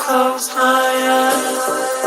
close my eyes.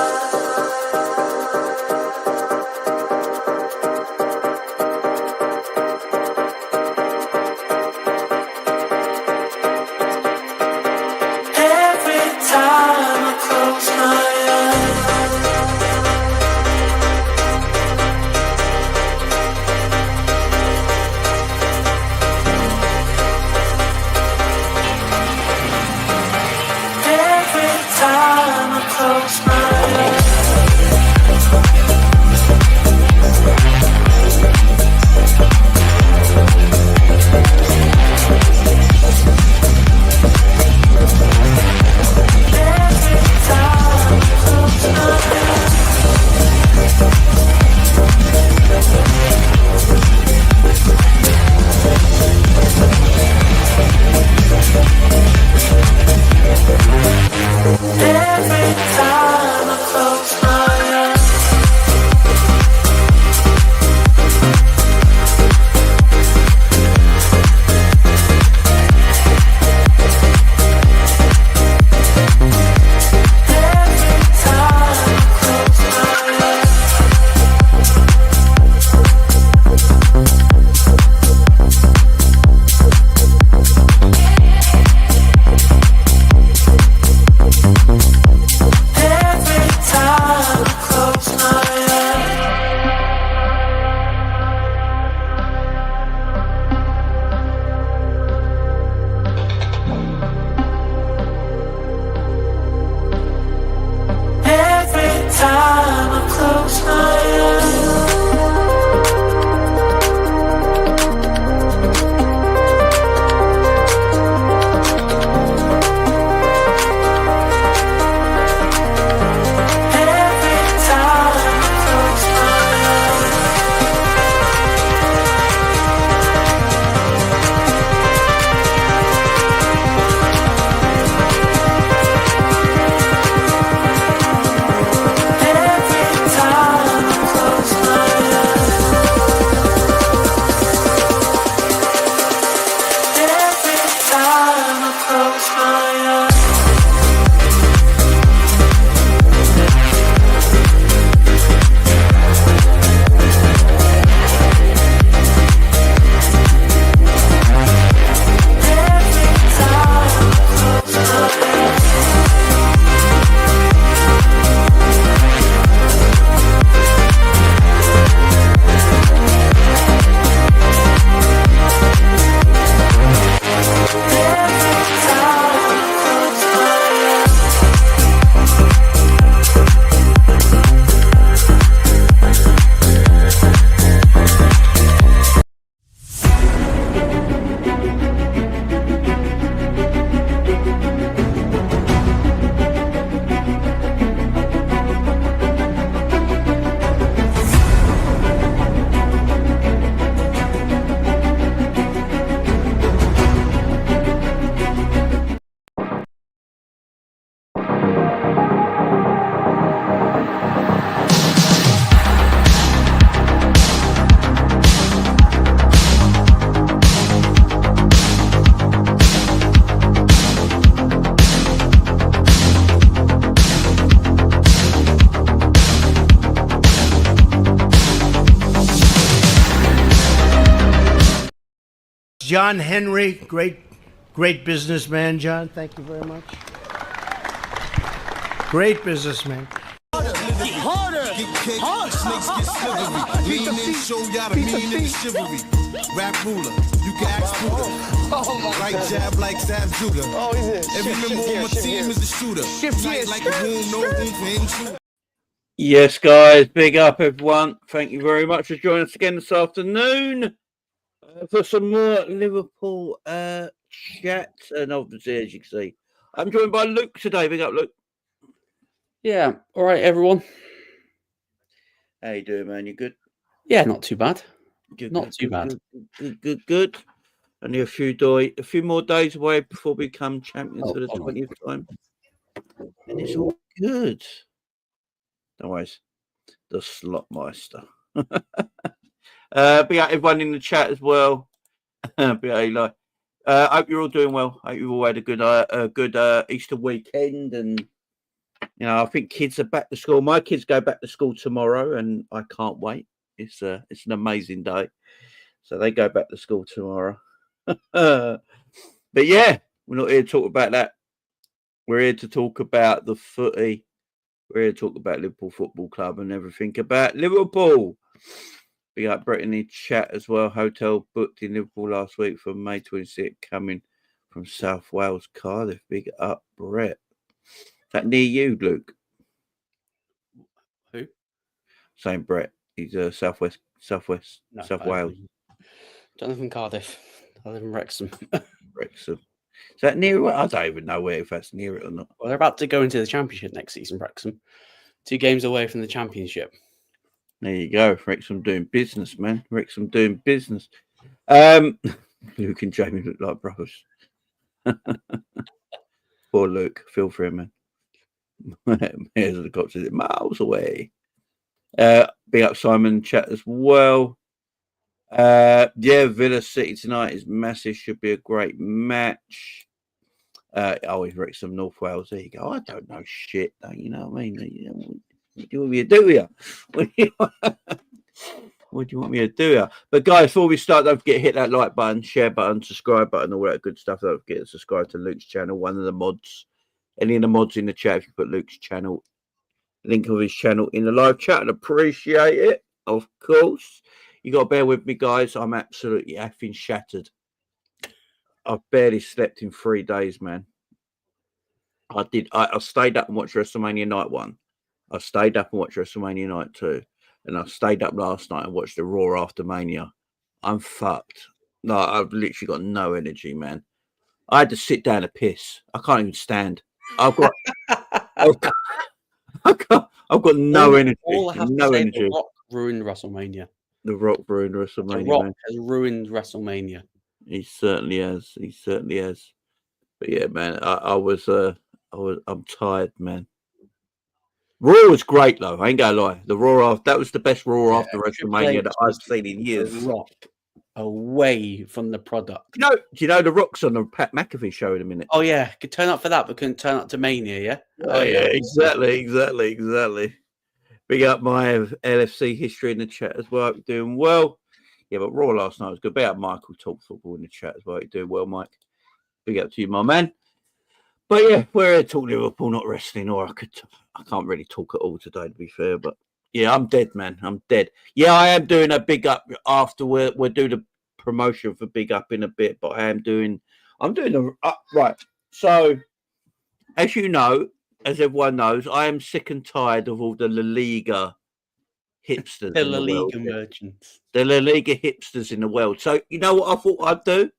John Henry, great businessman, John. Thank you very much. Great businessman. Harder! Snakes get slithery. Lean in, show y'all the mean and chivalry. Rap ruler, you can ask Buddha. Right jab like Zabzuga. Oh, he's it. Every member on my team is a shooter. Tight like a room, no room for intruder. Yes, guys, big up, everyone. Thank you very much for joining us again this afternoon for some more Liverpool chat. And obviously, as you can see, I'm joined by Luke today. Big up, Luke. Yeah, all right, everyone. How you doing, man? You good? Yeah, not too bad. Good, Not too bad. Good. Only a few more days away before we become champions for the 20th time. And it's all good. No worries. The Slotmeister. Be out everyone in the chat as well. Be out Eli. Hope you're all doing well. Hope you've all had a good Easter weekend and I think kids are back to school. My kids go back to school tomorrow, and I can't wait. It's an amazing day. So they go back to school tomorrow. But yeah, we're not here to talk about that. We're here to talk about the footy. We're here to talk about Liverpool Football Club and everything about Liverpool. Big up Brett in the chat as well. Hotel booked in Liverpool last week for May 26th, coming from South Wales, Cardiff. Big up Brett. Is that near you, Luke? Who? Same Brett. He's South Wales. Don't live in Cardiff. I live in Wrexham. Wrexham. Is that near? I don't even know if that's near it or not. Well, they're about to go into the Championship next season, Wrexham. 2 games away from the Championship. There you go. Wrexham doing business, man. Wrexham doing business. Luke and Jamie look like brothers. Poor Luke. Feel for him, man. Here's the cops miles away. Big up Simon chat as well. Villa City tonight is massive. Should be a great match. He's Wrexham, North Wales. There you go. I don't know shit, though. You know what I mean? What do you want me to do here? What do you want me to do here? But guys, before we start, don't forget to hit that like button, share button, subscribe button, all that good stuff. Don't forget to subscribe to Luke's channel, one of the mods. Any of the mods in the chat, if you put Luke's channel, link of his channel in the live chat, I'd appreciate it, of course. You got to bear with me, guys. I'm absolutely effing shattered. I've barely slept in 3 days, man. I stayed up and watched WrestleMania Night 1. I stayed up and watched WrestleMania Night 2. And I stayed up last night and watched the Raw after Mania. I'm fucked. No, I've literally got no energy, man. I had to sit down and piss. I can't even stand. I've got no energy. All I have no to say, energy. The Rock ruined WrestleMania. The Rock ruined WrestleMania. The Rock man. has ruined WrestleMania. He certainly has. He certainly has. But yeah, man, I'm tired, man. Raw was great though. I ain't gonna lie. The Raw that was the best Raw after WrestleMania that I've seen in years. The Rock away from the product. Do you know the Rock's on the Pat McAfee show in a minute? Oh yeah, could turn up for that, but couldn't turn up to Mania. Yeah. Oh yeah, exactly. Big up my LFC history in the chat as well. You're doing well. Yeah, but Raw last night was good. Big up Michael talk football in the chat as well. You're doing well, Mike. Big up to you, my man. But yeah, we're here to talk Liverpool, not wrestling, or I can't really talk at all today, to be fair. But yeah, I'm dead, man. I'm dead. Yeah, I am doing a big up after we'll do the promotion for big up in a bit. But I'm doing right. So, as you know, as everyone knows, I am sick and tired of all the La Liga hipsters. The La Liga merchants. The La Liga hipsters in the world. So you know what I thought I'd do?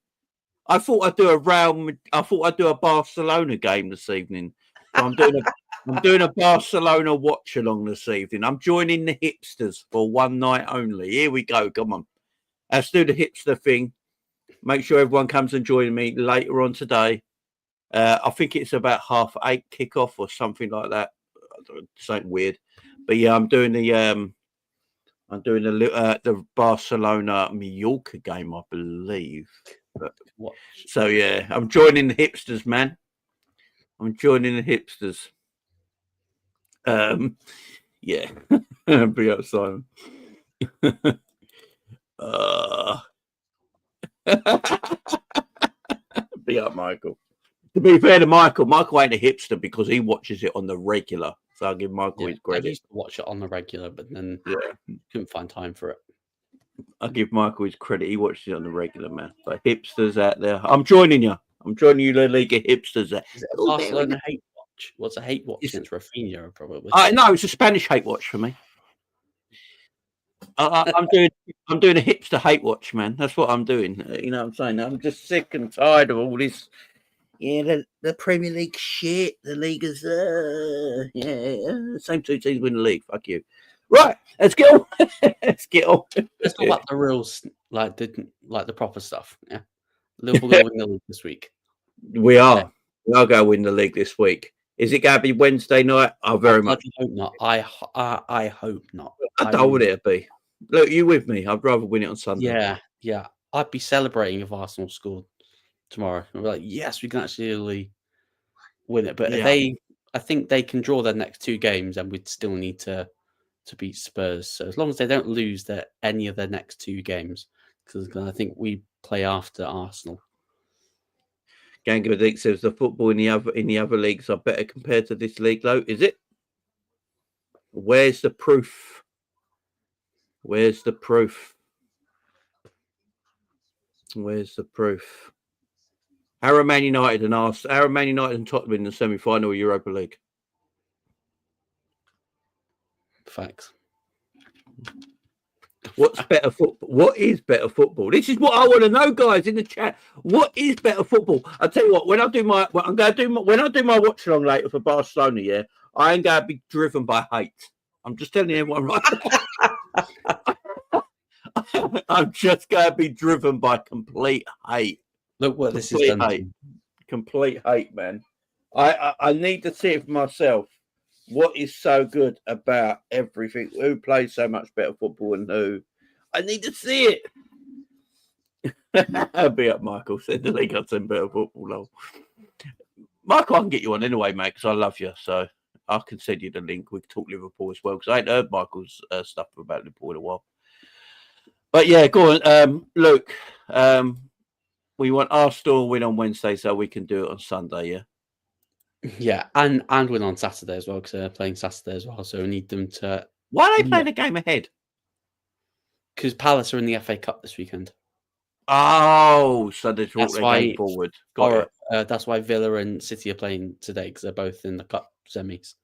I thought I'd do a Barcelona game this evening. So I'm doing a Barcelona watch along this evening. I'm joining the hipsters for one night only. Here we go. Come on. Let's do the hipster thing. Make sure everyone comes and join me later on today. I think it's about 8:30 kickoff or something like that. Something weird. But yeah, I'm doing the Barcelona Mallorca game, I believe. But, so yeah, I'm joining the hipsters, man. I'm joining the hipsters. Yeah. Be up, Simon. Be up, Michael. To be fair to Michael ain't a hipster because he watches it on the regular. So I'll give Michael his credit. I used to watch it on the regular, but then couldn't find time for it. I'll give Michael his credit. He watches it on the regular, man. But hipsters out there, I'm joining you. I'm joining you, the League of Hipsters. There. Is it a Barcelona hate watch? What's a hate watch against Rafinha, probably? No, it's a Spanish hate watch for me. I'm doing a hipster hate watch, man. That's what I'm doing. You know what I'm saying? I'm just sick and tired of all this. Yeah, the Premier League shit. The league is same 2 teams win the league. Fuck you. Right, let's get on. Let's talk about the rules, like the proper stuff. Yeah, Liverpool going to win the league this week. We are going to win the league this week. Is it going to be Wednesday night? I very much hope not. I hope not. I don't want it to be. Look, you with me? I'd rather win it on Sunday. Yeah. I'd be celebrating if Arsenal scored tomorrow. I'd be like, yes, we can actually win it. But if they I think they can draw their next 2 games, and we'd still need to beat Spurs. So as long as they don't lose any of their next 2 games, because I think we play after Arsenal. Gangadik says the football in the other leagues are better compared to this league, though. Is it? Where's the proof? Where's the proof? Where's the proof? How are Man United and Tottenham in the semi-final of Europa League? Facts. What's better football? What is better football? This is what I want to know, guys, in the chat. What is better football? I'll tell you what. When I do my watch along later for Barcelona, yeah, I ain't gonna be driven by hate. I'm just telling everyone right now. I'm just gonna be driven by complete hate. Look what this is done. Complete hate, man. I need to see it for myself. What is so good about everything? Who plays so much better football and who? I need to see it. Be up, Michael. Said the league got some better football. Lol. Michael, I can get you on anyway, mate, because I love you. So I can send you the link. We can talk Liverpool as well, because I ain't heard Michael's stuff about Liverpool in a while. But yeah, go on, Luke. We want Arsenal win on Wednesday so we can do it on Sunday, yeah? Yeah, and win on Saturday as well, because they're playing Saturday as well. So we need them to. Why are they playing a game ahead? Because Palace are in the FA Cup this weekend. Oh, so they're going forward. That's why Villa and City are playing today, because they're both in the cup semis.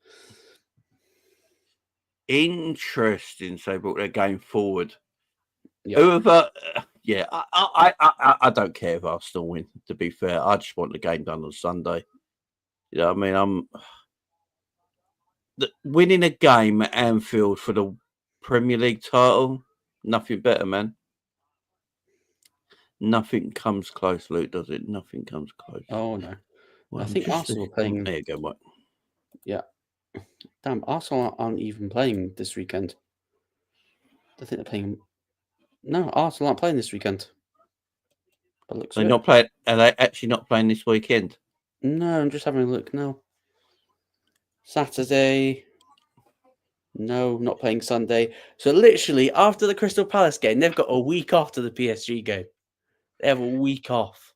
Interesting. So they brought their game forward. Yep. Whoever, yeah, I don't care if Arsenal win. To be fair, I just want the game done on Sunday. You know what I mean? Winning a game at Anfield for the Premier League title, nothing better, man. Nothing comes close, Luke, does it? Nothing comes close. Oh, no. Well, I think Arsenal are playing. There you go, Mike. Yeah. Damn, Arsenal aren't even playing this weekend. I think they're playing. No, Arsenal aren't playing this weekend. They're not playing. Are they actually not playing this weekend? No, I'm just having a look now. Saturday. No, not playing Sunday. So literally, after the Crystal Palace game, they've got a week off to the PSG game. They have a week off.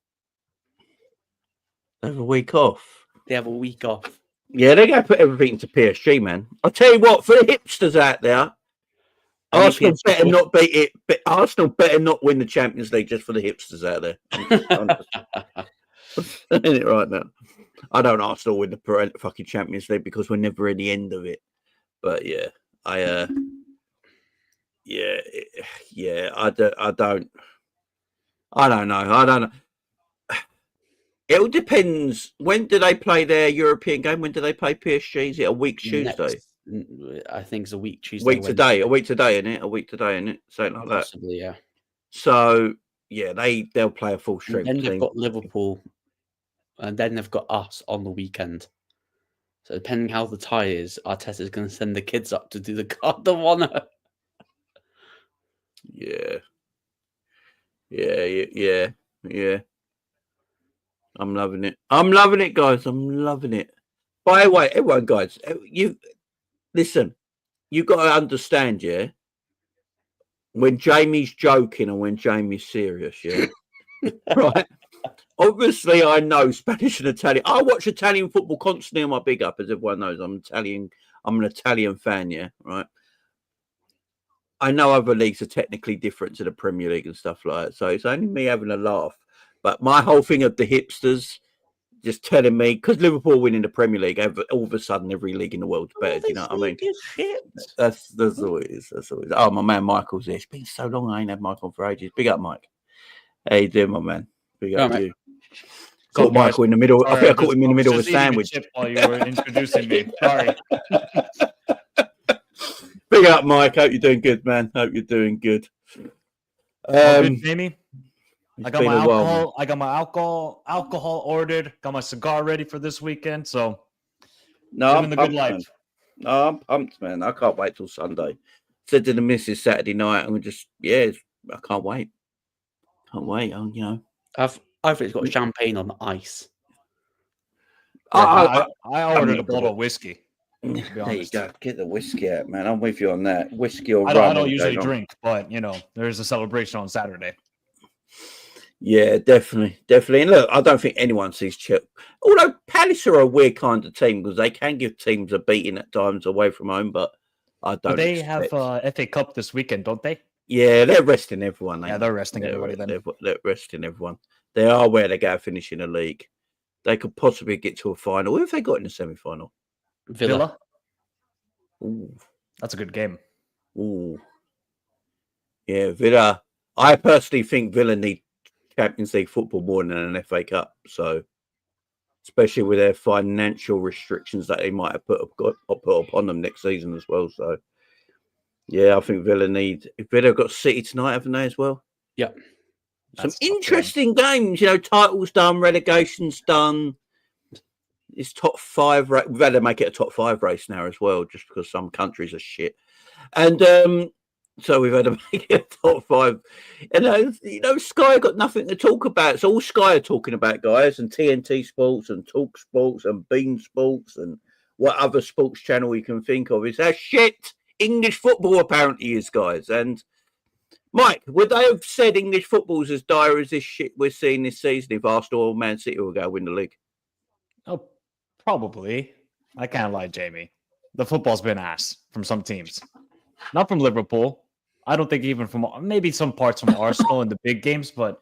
They have a week off? They have a week off. Yeah, they're going to put everything into PSG, man. I'll tell you what, for the hipsters out there, Arsenal better not beat it. But Arsenal better not win the Champions League just for the hipsters out there. I'm saying it right now. I don't Arsenal win the fucking Champions League because we're never in the end of it. But yeah, I don't know. It all depends. When do they play their European game? When do they play PSG? Is it a week Tuesday? I think it's a week Tuesday. A week today, innit? A week today, innit? Something like that. Possibly, yeah. So yeah, they'll play a full strength. And then they've got Liverpool, and then they've got us on the weekend. So depending how the tie is, Arteta's going to send the kids up to do the Guard of Honor. Yeah. I'm loving it. Guys. I'm loving it. By the way, everyone, guys, you listen. You got to understand, yeah. When Jamie's joking and when Jamie's serious, yeah. Right. Obviously, I know Spanish and Italian. I watch Italian football constantly on my big up, as everyone knows. I'm Italian. I'm an Italian fan, yeah. Right. I know other leagues are technically different to the Premier League and stuff like that. So it's only me having a laugh. But my whole thing of the hipsters just telling me, because Liverpool winning the Premier League, all of a sudden every league in the world's better. Do you know what I mean? That's all it is. That's all it is. Oh, my man Michael's here. It's been so long I ain't had Mike on for ages. Big up, Mike. How you doing, my man? Big up you. Caught Michael in the middle. I think I caught him in the middle of a sandwich. While you were introducing me. Sorry. Big up, Mike. Hope you're doing good, man. Hope you're doing good. Good, Jamie. It's I got my alcohol. I got my alcohol ordered. Got my cigar ready for this weekend. So, I'm the pumped, good life. man. No, I'm pumped, man. I can't wait till Sunday. Said to the missus Saturday night, and we just, I can't wait. Can't wait. I've got champagne on ice. I ordered a bottle of whiskey. There you go. Get the whiskey out, man. I'm with you on that. Whiskey or rum. I don't usually drink, but there's a celebration on Saturday. Yeah, definitely. And look, I don't think anyone sees Chelsea. Although Palace are a weird kind of team because they can give teams a beating at times away from home, but I don't. But they have FA Cup this weekend, don't they? Yeah, they're resting everyone. Yeah, they're resting everybody. They're resting everyone. They are where they go finishing the league. They could possibly get to a final. Who have they got in the semi-final? Villa. Ooh. That's a good game. Ooh. Yeah, Villa. I personally think Villa need Champions League football more than an FA Cup. So, especially with their financial restrictions that they might have put upon them next season as well. So, yeah, I think Villa have got City tonight, haven't they, as well? Yeah. Some interesting games. Titles done, relegation's done. It's top 5. We've had to make it a top 5 race now as well, just because some countries are shit. And so we've had to make it a top 5. And Sky got nothing to talk about. It's all Sky are talking about, guys, and TNT Sports and Talk Sports and Bean Sports and what other sports channel you can think of. Is how shit English football apparently is, guys. And Mike, would they have said English football's as dire as this shit we're seeing this season if Arsenal or Man City will go win the league? Oh, probably. I can't lie, Jamie. The football's been ass from some teams. Not from Liverpool. I don't think even from maybe some parts from Arsenal in the big games, but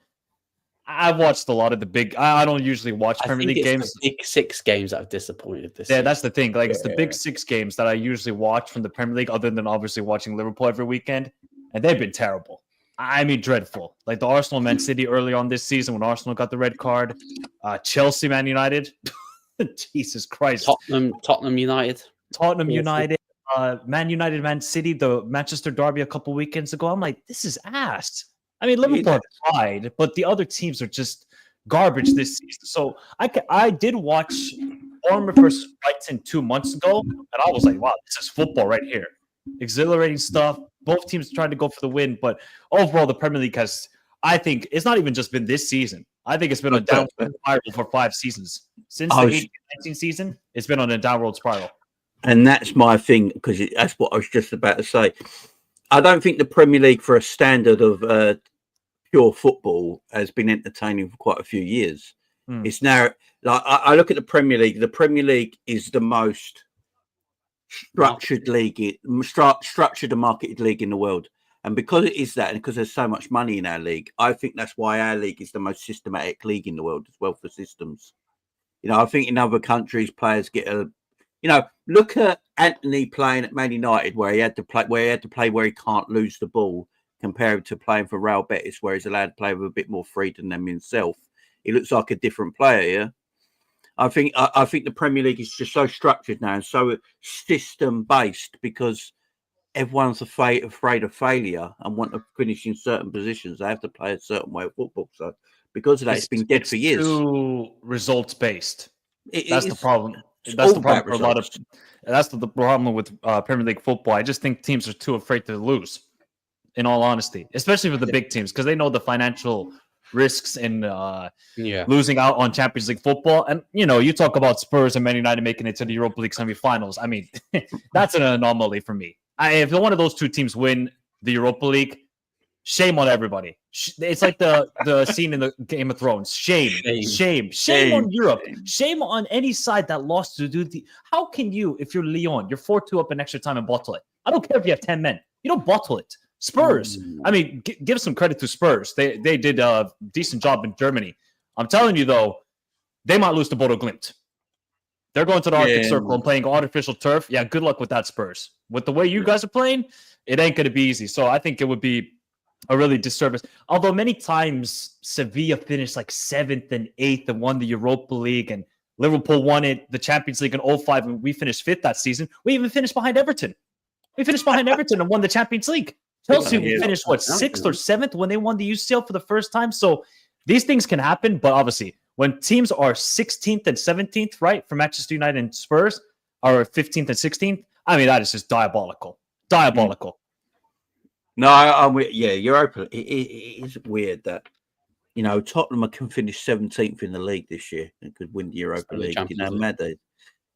I've watched a lot of the big. I don't usually watch Premier League games. The big 6 games that have disappointed this. Yeah, that's the thing. It's the big 6 games that I usually watch from the Premier League, other than obviously watching Liverpool every weekend, and they've been terrible. I mean, dreadful. Like the Arsenal Man City early on this season when Arsenal got the red card, Chelsea Man United. Jesus Christ. Tottenham United. Man United, Man City, the Manchester derby a couple weekends ago. I'm like, this is ass. I mean, Liverpool have tried, but the other teams are just garbage this season. So I did watch Bournemouth versus Brighton 2 months ago, and I was like, wow, this is football right here. Exhilarating stuff. Both teams tried to go for the win, but overall, the Premier League has, I think, it's not even just been this season. I think it's been a downward spiral for 5 seasons. Since the 18-19 season, it's been on a downward spiral. And that's my thing, because that's what I was just about to say. I don't think the Premier League, for a standard of pure football, has been entertaining for quite a few years. It's now, like, I look at the Premier League. The Premier League is the most structured league, structured and marketed league in the world. And because it is that, and because there's so much money in our league, I think that's why our league is the most systematic league in the world as well for systems. I think in other countries, players get look at Anthony playing at Man United, where he had to play where he can't lose the ball, compared to playing for Real Betis, where he's allowed to play with a bit more freedom than himself. He looks like a different player, yeah. I think the Premier League is just so structured now and so system based because everyone's afraid of failure and want to finish in certain positions. They have to play a certain way of football. So because of that, it's been dead for years. Too results based. That's the problem. That's the problem for a lot of. That's the problem with Premier League football. I just think teams are too afraid to lose. In all honesty, especially for the big teams, because they know the financial risks in losing out on Champions League football. And you talk about Spurs and Man United making it to the Europa League semifinals. I mean, that's an anomaly for me. If one of those 2 teams win the Europa League, shame on everybody. It's like the scene in the Game of Thrones. Shame on Europe. Shame on any side that lost to do the. How can you, if you're Lyon, you're 4-2 up in extra time and bottle it? I don't care if you have 10 men. You don't bottle it. Spurs. I mean, give some credit to Spurs. They did a decent job in Germany. I'm telling you, though, they might lose to Bodo Glimt. They're going to the Arctic Circle and playing artificial turf. Yeah, good luck with that, Spurs. With the way you guys are playing, it ain't going to be easy. So I think it would be a really disservice. Although many times Sevilla finished like 7th and 8th and won the Europa League, and Liverpool won the Champions League in 2005, and we finished 5th that season. We even finished behind Everton. We finished behind Everton and won the Champions League. Chelsea finished, 6th or 7th when they won the UCL for the first time. So these things can happen, but obviously when teams are 16th and 17th, right, for Manchester United and Spurs, are 15th and 16th, I mean, that is just diabolical. Diabolical. No, I'm with, Europa. It is weird that Tottenham can finish 17th in the league this year and could win the Europa League. Mad days.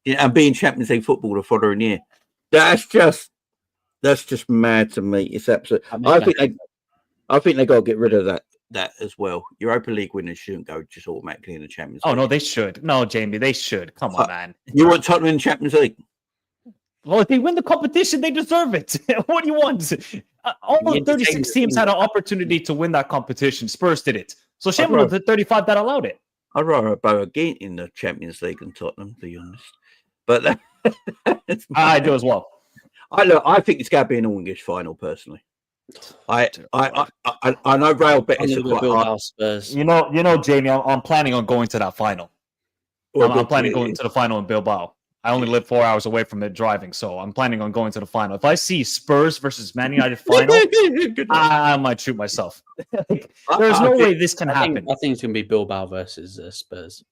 And being Champions League football the following year. That's just mad to me. It's absolute. I think they got to get rid of that as well. Europa League winners shouldn't go just automatically in the Champions League. Oh no, they should. No, Jamie, they should. Come on, man. You want Tottenham in the Champions League? Well, if they win the competition, they deserve it. What do you want? All 36 teams had an opportunity to win that competition. Spurs did it. So shame on the 35 that allowed it. I'd rather Bow again in the Champions League than Tottenham, to be honest. But I do as well. I think it's got to be an all-English final, personally. I know Real Betis are quite hard. Spurs. You know, Jamie, I'm planning on going to that final. I'm planning on going to the final in Bilbao. I only live 4 hours away from it driving, so I'm planning on going to the final. If I see Spurs versus Man United final, I might shoot myself. There's no way this can happen. I think it's going to be Bilbao versus Spurs.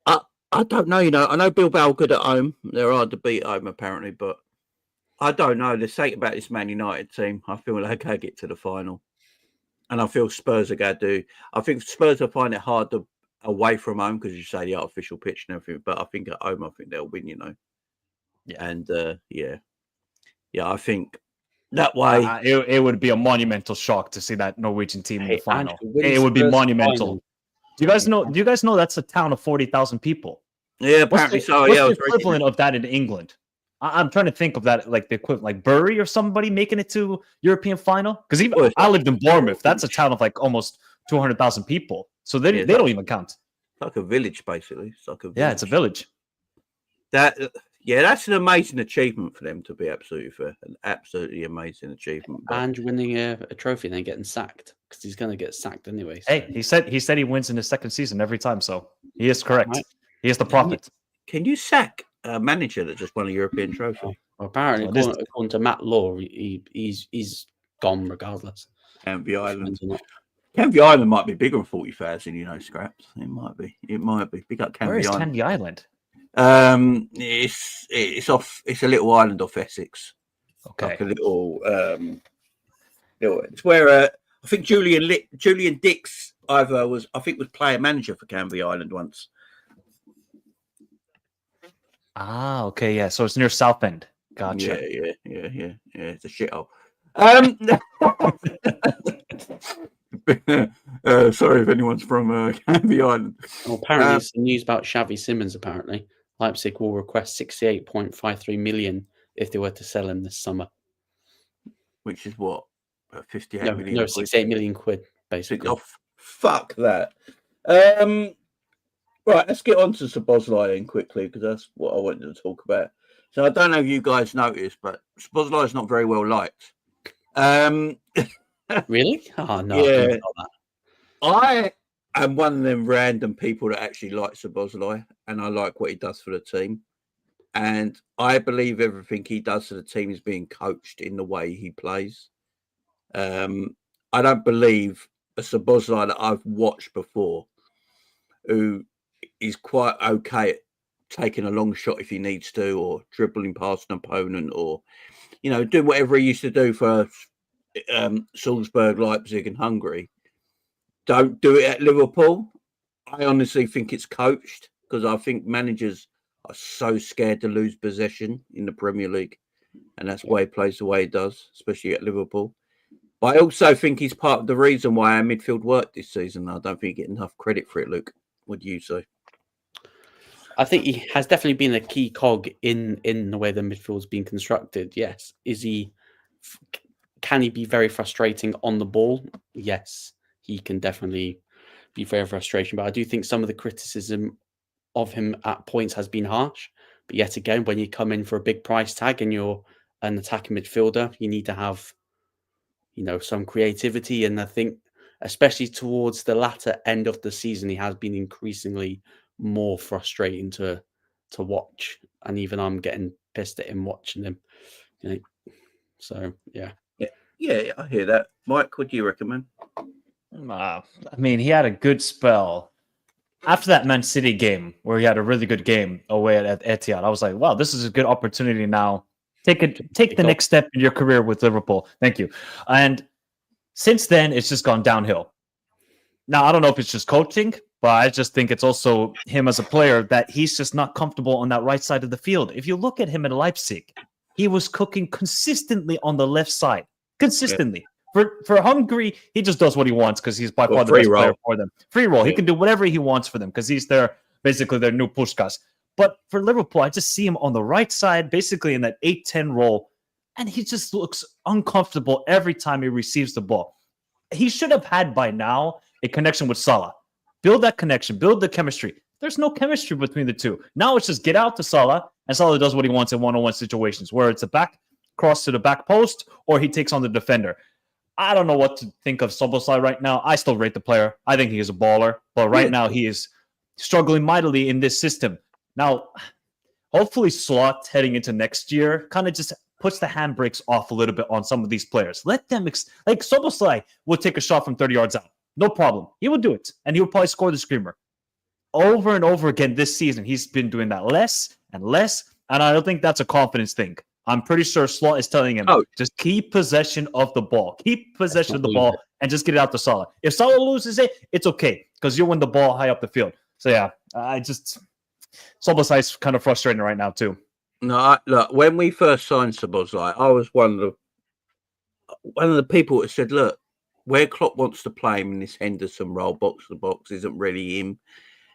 I don't know. I know Bilbao are good at home. They're hard to beat at home, apparently, but I don't know. There's something about this Man United team. I feel like they get to the final, and I feel Spurs are going to do. I think Spurs will find it hard to away from home because you say the artificial pitch and everything, but I think at home, I think they'll win. Yeah, and I think that way it would be a monumental shock to see that Norwegian team in the final. It would be monumental. Final. Do you guys know that's a town of 40,000 people? Yeah, apparently so. What's the equivalent of that in England? I'm trying to think of that, like the equivalent, like Bury or somebody making it to European final. Because even I lived in Bournemouth. That's a town of like almost 200,000 people. So they don't even count. It's like a village, basically. It's a village. That's an amazing achievement for them, to be absolutely fair. An absolutely amazing achievement. And winning a trophy and then getting sacked, because he's going to get sacked anyway. So. Hey, he said he wins in his second season every time, so he is correct. Right. He is the prophet. Can you sack a manager that just won a European trophy? Well, apparently, according to Matt Law, he's gone regardless. Canvey Island might be bigger than 40,000, Scraps. It might be. Big up Canvey Island. Where is Canvey Island? It's a little island off Essex. Okay. Like a little it's where I think Julian Dix was player manager for Canvey Island once. Ah, okay, yeah. So it's near Southend. Gotcha. Yeah. It's a shithole. Sorry if anyone's from Canvey Island. Well, apparently, it's the news about Xavi Simons. Apparently, Leipzig will request 68.53 million if they were to sell him this summer. Which is what? 58 million? No, 68 million quid, basically. Oh, fuck that. Right, let's get on to Szoboszlai then quickly, because that's what I wanted to talk about. So I don't know if you guys noticed, but Szoboszlai is not very well liked. Really? Oh, no. Yeah. I am one of them random people that actually like Szoboszlai, and I like what he does for the team. And I believe everything he does for the team is being coached in the way he plays. I don't believe a Szoboszlai that I've watched before who is quite okay at taking a long shot if he needs to, or dribbling past an opponent, or, doing whatever he used to do for Salzburg, Leipzig and Hungary. Don't do it at Liverpool. I honestly think it's coached, because I think managers are so scared to lose possession in the Premier League, and that's why he plays the way he does, especially at Liverpool. But I also think he's part of the reason why our midfield worked this season. I don't think he get enough credit for it, Luke. What do you say? I think he has definitely been a key cog in the way the midfield's been constructed. Yes. Can he be very frustrating on the ball? Yes, he can definitely be very frustrating. But I do think some of the criticism of him at points has been harsh. But yet again, when you come in for a big price tag and you're an attacking midfielder, you need to have, some creativity. And I think, especially towards the latter end of the season, he has been increasingly more frustrating to watch. And even I'm getting pissed at him watching him. So, yeah. Yeah, I hear that. Mike, what do you recommend? He had a good spell. After that Man City game, where he had a really good game away at Etihad, I was like, wow, this is a good opportunity now. Take the next step in your career with Liverpool. Thank you. And since then, it's just gone downhill. Now, I don't know if it's just coaching, but I just think it's also him as a player that he's just not comfortable on that right side of the field. If you look at him in Leipzig, he was cooking consistently on the left side. Consistently. Yeah. For Hungary, he just does what he wants because he's by far the best player for them. Free roll. Yeah. He can do whatever he wants for them because he's basically their new Puskás. But for Liverpool, I just see him on the right side, basically in that 8-10 role, and he just looks uncomfortable every time he receives the ball. He should have had by now a connection with Salah. Build that connection. Build the chemistry. There's no chemistry between the two. Now it's just get out to Salah, and Salah does what he wants in one-on-one situations, where it's a back cross to the back post, or he takes on the defender. I don't know what to think of Szoboszlai right now. I still rate the player. I think he is a baller, but right now he is struggling mightily in this system. Now, hopefully Slot heading into next year kind of just puts the handbrakes off a little bit on some of these players. Let them, like Szoboszlai will take a shot from 30 yards out. No problem. He will do it, and he will probably score the screamer. Over and over again this season, he's been doing that less and less, and I don't think that's a confidence thing. I'm pretty sure Slot is telling him, just keep possession of the ball. Keep possession of the ball and just get it out to Salah. If Salah loses it, it's okay because you'll win the ball high up the field. So, yeah, Szoboszlai is kind of frustrating right now, too. No, look, when we first signed Szoboszlai, I was one of the people that said, look, where Klopp wants to play him in this Henderson role, box to box, isn't really him.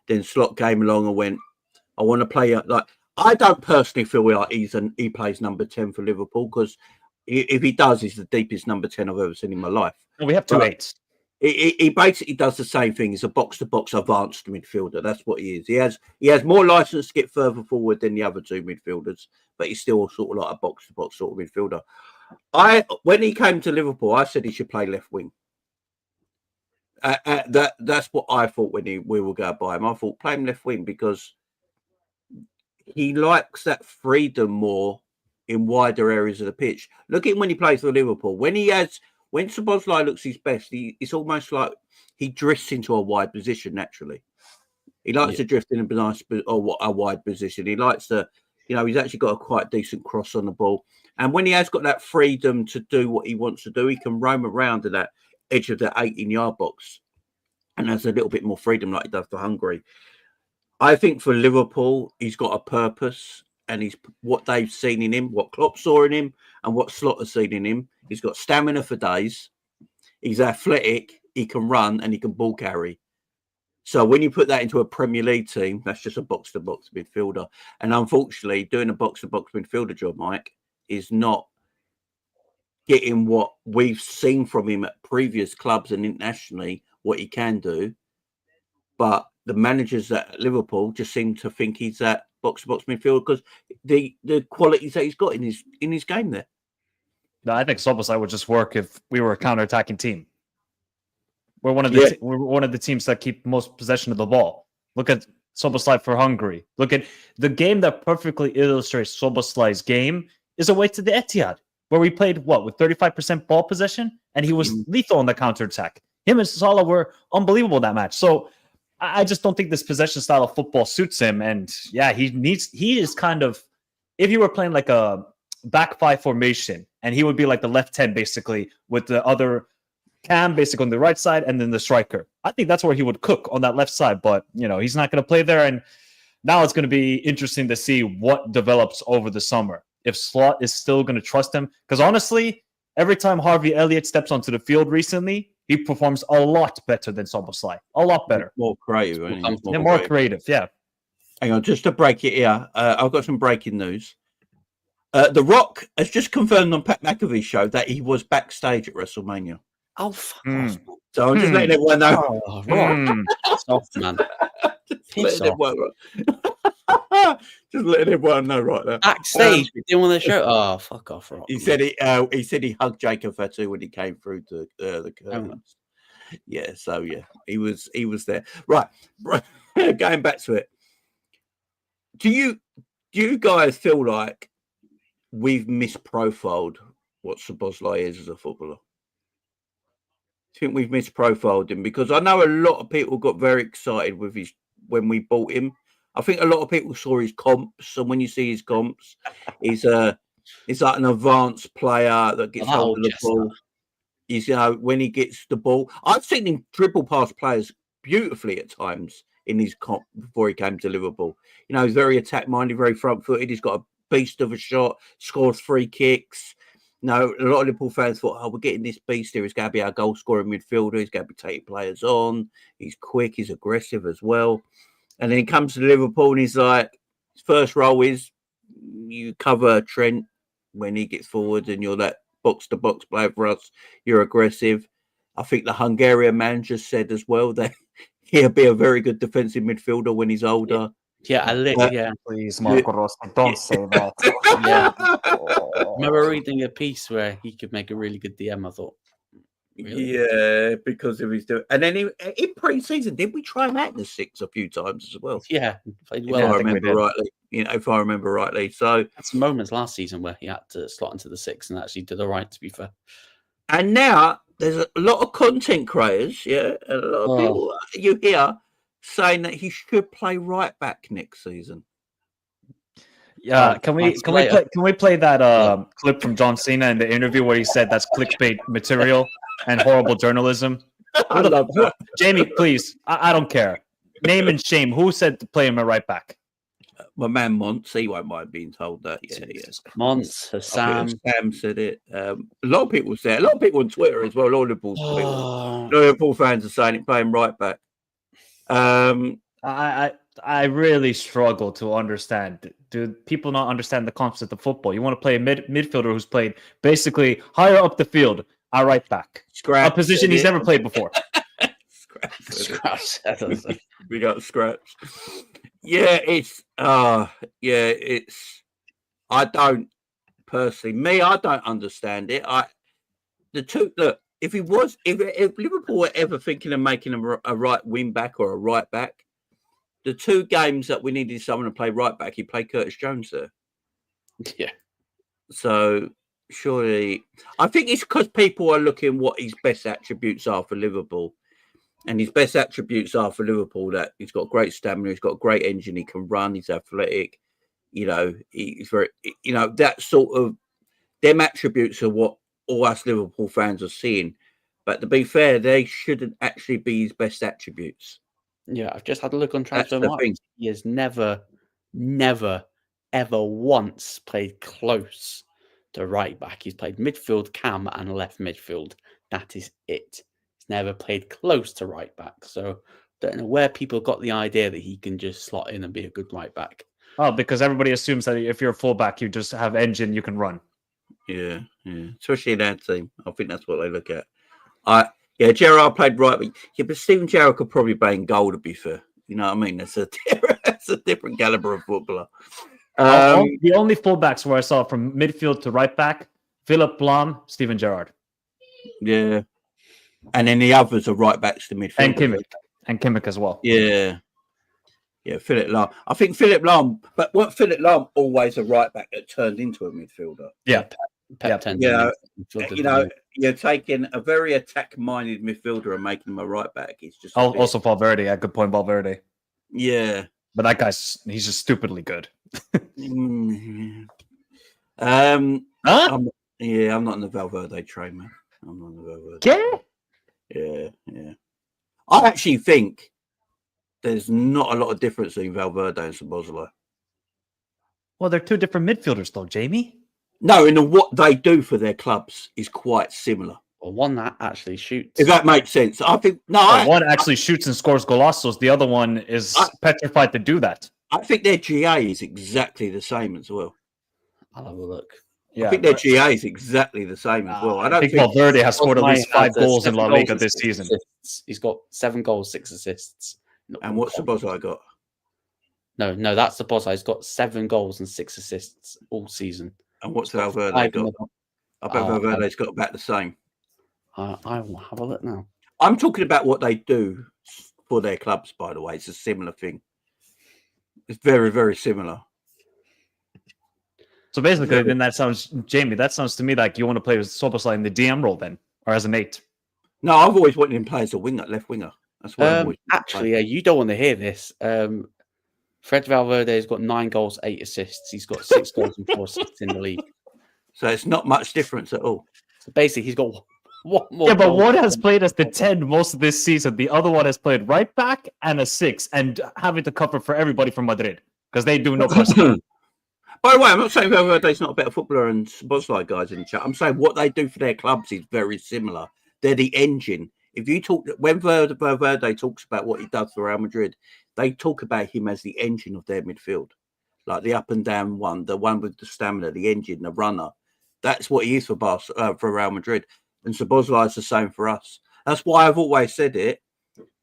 Then Slot came along and went, I want to play like. I don't personally feel like he plays number 10 for Liverpool because if he does, he's the deepest number 10 I've ever seen in my life. Well, we have 2 8s. He basically does the same thing. He's a box-to-box advanced midfielder. That's what he is. He has more license to get further forward than the other 2 midfielders, but he's still sort of like a box-to-box sort of midfielder. When he came to Liverpool, I said he should play left wing. That's what I thought when we were going to buy him. I thought play him left wing because he likes that freedom more in wider areas of the pitch. Look at when he plays for Liverpool. When Szoboszlai looks his best, it's almost like he drifts into a wide position naturally. He likes to drift in a wide position. He likes to, he's actually got a quite decent cross on the ball. And when he has got that freedom to do what he wants to do, he can roam around to that edge of the 18-yard box and has a little bit more freedom like he does for Hungary. I think for Liverpool, he's got a purpose, and he's what they've seen in him, what Klopp saw in him, and what Slot has seen in him. He's got stamina for days. He's athletic. He can run, and he can ball carry. So when you put that into a Premier League team, that's just a box-to-box midfielder. And unfortunately, doing a box-to-box midfielder job, Mike, is not getting what we've seen from him at previous clubs and internationally, what he can do. But the managers at Liverpool just seem to think he's that box-to-box midfielder because the qualities that he's got in his game there. No, I think Szoboszlai would just work if we were a counter-attacking team. We're one of the teams that keep most possession of the ball. Look at Szoboszlai for Hungary. Look at the game that perfectly illustrates Szoboszlai's game is away to the Etihad, where we played with 35% ball possession, and he was lethal in the counter-attack. Him and Salah were unbelievable that match. So I just don't think this possession style of football suits him. And yeah, he is kind of, if you were playing like a back 5 formation, and he would be like the left 10 basically with the other Cam basically on the right side and then the striker. I think that's where he would cook on that left side, but he's not going to play there. And now it's going to be interesting to see what develops over the summer. If Slot is still going to trust him, because honestly, every time Harvey Elliott steps onto the field recently, he performs a lot better than Szoboszlai. A lot better. More creative. More creative, yeah. Hang on, just to break it here. I've got some breaking news. The Rock has just confirmed on Pat McAfee's show that he was backstage at WrestleMania. Oh, fuck off. So I'm just letting everyone know. Oh, Rock. Soft, man. Just letting everyone know right there. Backstage, we didn't want to show. Oh, fuck off, Rock. He said he hugged Jacob Fatu when he came through to the curtains. Yeah, so yeah, he was there. Right. Going back to it. Do you guys feel like we've misprofiled what Szoboszlai is as a footballer? I think we've misprofiled him because I know a lot of people got very excited with when we bought him. I think a lot of people saw his comps, and when you see his comps, he's like an advanced player that gets hold of the ball. He's, when he gets the ball, I've seen him dribble past players beautifully at times in his comp before he came to Liverpool. He's very attack-minded, very front-footed. He's got a beast of a shot, scores 3 kicks. A lot of Liverpool fans thought, we're getting this beast here. He's going to be our goal-scoring midfielder. He's going to be taking players on. He's quick. He's aggressive as well. And then he comes to Liverpool and he's like, his first role is you cover Trent when he gets forward and you're that box-to-box player for us. You're aggressive. I think the Hungarian man just said as well that he'll be a very good defensive midfielder when he's older. Yeah, please, Marco Rossi, don't say that. I remember reading a piece where he could make a really good DM, I thought. Really? Yeah, because of his doing. And then in pre-season, did we try him out in the 6 a few times as well? Yeah, played well. If I remember rightly. If I remember rightly. So that's moments last season where he had to slot into the 6 and actually did all right, to be fair. And now there's a lot of content creators, a lot of people you hear saying that he should play right back next season. Yeah, can we play that clip from John Cena in the interview where he said that's clickbait material and horrible journalism? I love that. Jamie, please, I don't care. Name and shame. Who said to play him at right back? My man Monts, he won't mind being told that. Yeah. Monts, Sam said it. A lot of people say it. A lot of people on Twitter as well. Liverpool fans are saying it, play him right back. I really struggle to understand. Do people not understand the concept of football? You want to play a midfielder who's played basically higher up the field, a right back, a position he's never played before. Scratch. We got scratch. Yeah, it's. I don't personally. I don't understand it. If Liverpool were ever thinking of making a right wing back or a right back, the 2 games that we needed someone to play right back, he played Curtis Jones there. Yeah. So surely, I think it's because people are looking what his best attributes are for Liverpool. And his best attributes are for Liverpool that he's got great stamina, he's got a great engine, he can run, he's athletic. He's very, that sort of, them attributes are what all us Liverpool fans are seeing. But to be fair, they shouldn't actually be his best attributes. Yeah, I've just had a look on transfer market. He has never, ever once played close to right back. He's played midfield, cam, and left midfield. That is it. He's never played close to right back. So don't know where people got the idea that he can just slot in and be a good right back. Oh, because everybody assumes that if you're a fullback, you just have engine, you can run. Yeah. Especially in our team. I think that's what they look at. Gerrard played right, but Steven Gerrard could probably play in goal, to be fair. You know what I mean? That's a different caliber of footballer. The only fullbacks where I saw from midfield to right back, Philip Lahm, Steven Gerrard. Yeah. And then the others are right backs to midfield. And Kimmich as well. Yeah. Yeah, Philip Lahm. I think Philip Lahm, but what Philip Lahm always a right back that turned into a midfielder. Yeah. You're taking a very attack-minded midfielder and making him a right back. It's just also Valverde. Yeah, good point, Valverde. Yeah, but that he's just stupidly good. I'm not in the Valverde train, man. I'm not in the Valverde. Yeah. I actually think there's not a lot of difference between Valverde and Szoboszlai. Well, they're 2 different midfielders, though, Jamie. No, what they do for their clubs is quite similar. Well, one that actually shoots. If that makes sense. I think one actually shoots and scores golazos. The other one is petrified to do that. I think their GA is exactly the same as well. I'll have a look. Yeah, I think their GA is exactly the same as well. I think Valverde has scored at least 5 goals in La Liga this season. He's got 7 goals, 6 assists. And what's Szoboszlai got? No, that's Szoboszlai. He's got 7 goals and 6 assists all season. And what's Valverde got? I bet Valverde's got about the same. I will have a look now. I'm talking about what they do for their clubs, by the way. It's a similar thing. It's very, very similar. So basically, then that sounds to me like you want to play with Szoboszlai in the DM role then, or as an 8. No, I've always wanted him to play as a winger, left winger. That's what actually, you don't want to hear this. Fred Valverde has got 9 goals, 8 assists. He's got 6 goals and 4 assists in the league. So it's not much difference at all. So basically, he's got What more Yeah, but goals? one has played as the 10 most of this season. The other one has played right back and a 6, and having to cover for everybody from Madrid because they do no personal. By the way, I'm not saying Valverde's not a better footballer and Szoboszlai guys in the chat. I'm saying what they do for their clubs is very similar. They're the engine. If you talk, when Valverde talks about what he does for Real Madrid, they talk about him as the engine of their midfield, like the up and down one, the one with the stamina, the engine, the runner. That's what he is for Real Madrid. And Szoboszlai is the same for us. That's why I've always said it.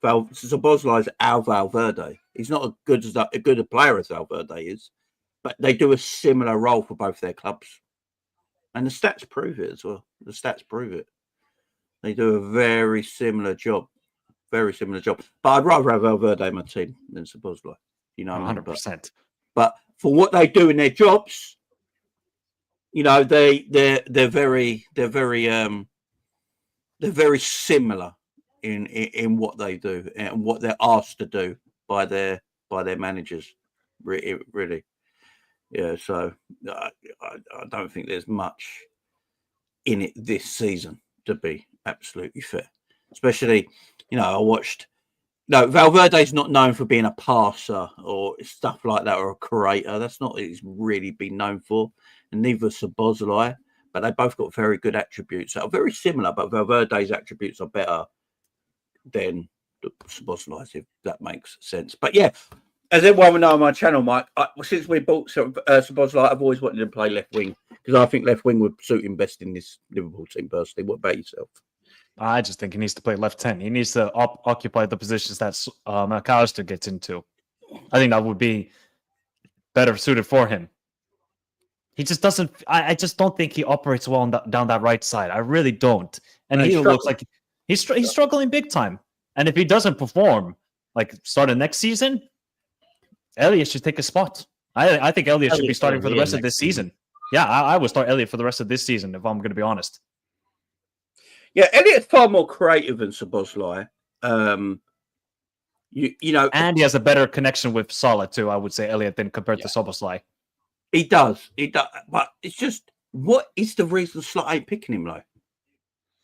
Szoboszlai is our Valverde. He's not as good a player as Valverde is, but they do a similar role for both their clubs. And the stats prove it as well. The stats prove it. They do a very similar job. Very similar job. But I'd rather have Valverde in my team than Szoboszlai. You know, 100%. But for what they do in their jobs, you know, they're very similar in what they do and what they're asked to do by their managers. Really. Yeah, so I don't think there's much in it this season, to be absolutely fair. Especially, you know, I watched. No, Valverde's not known for being a passer or stuff like that or a creator. That's not what he's really been known for. And neither Szoboszlai, but they both got very good attributes that are very similar, but Valverde's attributes are better than Szoboszlai's, if that makes sense. But yeah, as everyone will know on my channel, Mike, since we bought Szoboszlai, I've always wanted to play left wing because I think left wing would suit him best in this Liverpool team personally. What about yourself? I just think he needs to play left 10. He needs to occupy the positions that McAllister gets into. I think that would be better suited for him. He just doesn't. I just don't think he operates well down that right side. I really don't. And he looks like he's struggling big time. And if he doesn't perform, like starting next season, Elliott should take a spot. I think Elliott should be starting for the rest of this season. Yeah, I would start Elliott for the rest of this season if I'm going to be honest. Yeah, Elliott's far more creative than Szoboszlai. You know, and he has a better connection with Salah too. I would say Elliott than compared to Szoboszlai. He does. But it's just, what is the reason Slot ain't picking him though?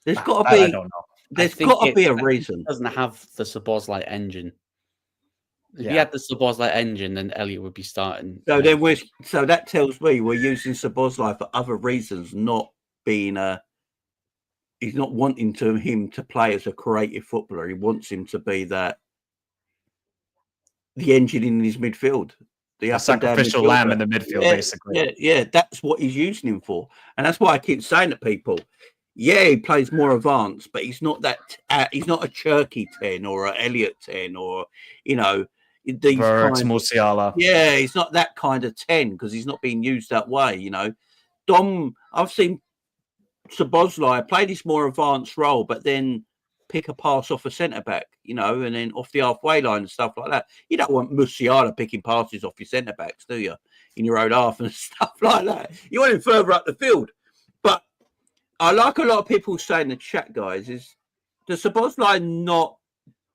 There's got to be. I don't know. There's got to be a reason. He doesn't have the Szoboszlai engine. If Yeah. he had the Szoboszlai engine, then Elliott would be starting. So so that tells me we're using Szoboszlai for other reasons, not being he's not wanting him to play as a creative footballer. He wants him to be the engine in his midfield. The sacrificial lamb in the midfield, basically. Yeah, that's what he's using him for. And that's why I keep saying to people, yeah, he plays more advanced, but he's not that. He's not a Cherky 10 or an Elliott 10 or, you know, these Musiala. Yeah, he's not that kind of 10 because he's not being used that way, you know. I've seen Szoboszlai play this more advanced role, but then pick a pass off a centre-back, you know, and then off the halfway line and stuff like that. You don't want Musiala picking passes off your centre-backs, do you? In your own half and stuff like that. You want him further up the field. But I like a lot of people say in the chat, guys, is does Szoboszlai not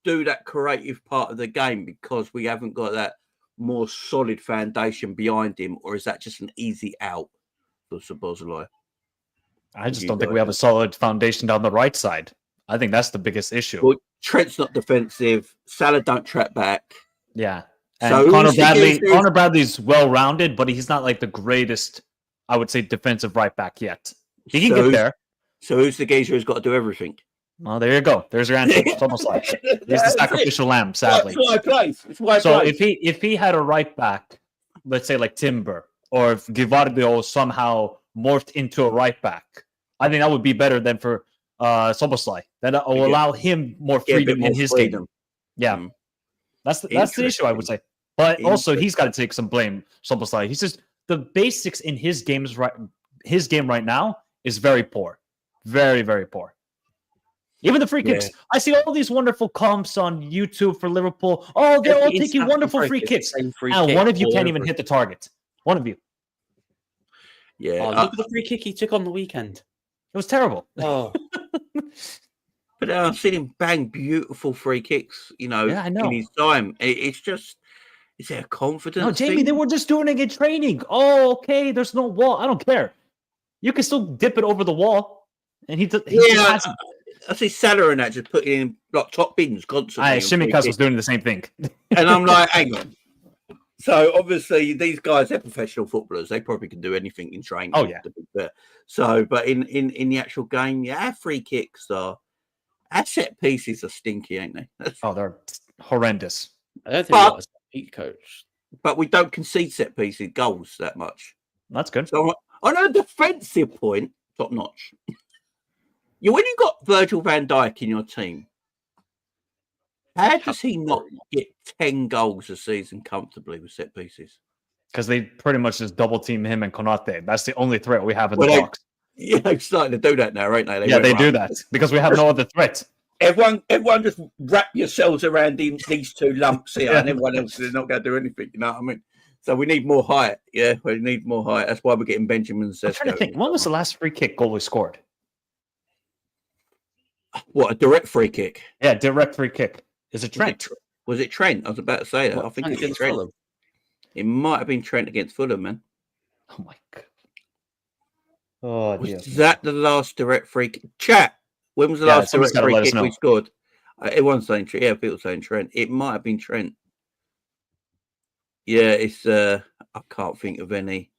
do that creative part of the game because we haven't got that more solid foundation behind him, or is that just an easy out for Szoboszlai? I just don't think we have a solid foundation down the right side. I think that's the biggest issue. Well, Trent's not defensive. Salah don't track back. Yeah. And So Connor Bradley's well-rounded, but he's not like the greatest, I would say, defensive right back yet. He can get there. So who's the geezer who's got to do everything? Well, there you go. There's your answer. It's almost like he's the sacrificial lamb, sadly. That's why I play. It's why I So play. if he had a right back, let's say like Timber, or if Givardio somehow morphed into a right back, I think that would be better than for Szoboszlai. That will allow him more freedom in his game. Yeah, that's the issue, I would say. But also, he's got to take some blame. Szoboszlai. He's just the basics in his game right now is very poor, very very poor. Even the free kicks. I see all these wonderful comps on YouTube for Liverpool. Oh, they're all taking wonderful free kicks. And one of you can't even hit the target. One of you. Yeah. Look at the free kick he took on the weekend. It was terrible. Oh. But I've seen him bang beautiful free kicks, you know, Yeah, I know. in his time. It's just, is there a confidence? No, Jamie, thing? they were just doing it in training. Oh, okay, there's no wall. I don't care. You can still dip it over the wall. And he I see Salah and that just putting in like top bins constantly. Shimikas was doing the same thing. And I'm like, hang on. So obviously these guys, they're professional footballers. They probably can do anything in training. Oh yeah. So, but in the actual game, our free kicks our set pieces are stinky, ain't they? They're horrendous. I don't think that's a coach. But we don't concede set pieces goals that much. That's good. So on a defensive point, top notch. When you've got Virgil van Dijk in your team, how does he not get 10 goals a season comfortably with set pieces? Because they pretty much just double team him and Konate. That's the only threat we have in the box. Yeah, they're starting to do that now, right? They do that because we have no other threat. Everyone just wrap yourselves around these two lumps here, and everyone else is not going to do anything. You know what I mean? So we need more height. Yeah, we need more height. That's why we're getting Benjamin Sesko. I'm trying to think. When was the last free kick goal we scored? What, a direct free kick? Yeah, direct free kick. Is it Trent? Was it Trent? I was about to say that. I think it's Trent. Fulham. It might have been Trent against Fulham, man. Oh my god. Oh, was that the last direct free kick? Chat. When was the last direct free kick we scored? Everyone's saying Trent. Yeah, people saying Trent. It might have been Trent. Yeah, it's. I can't think of any.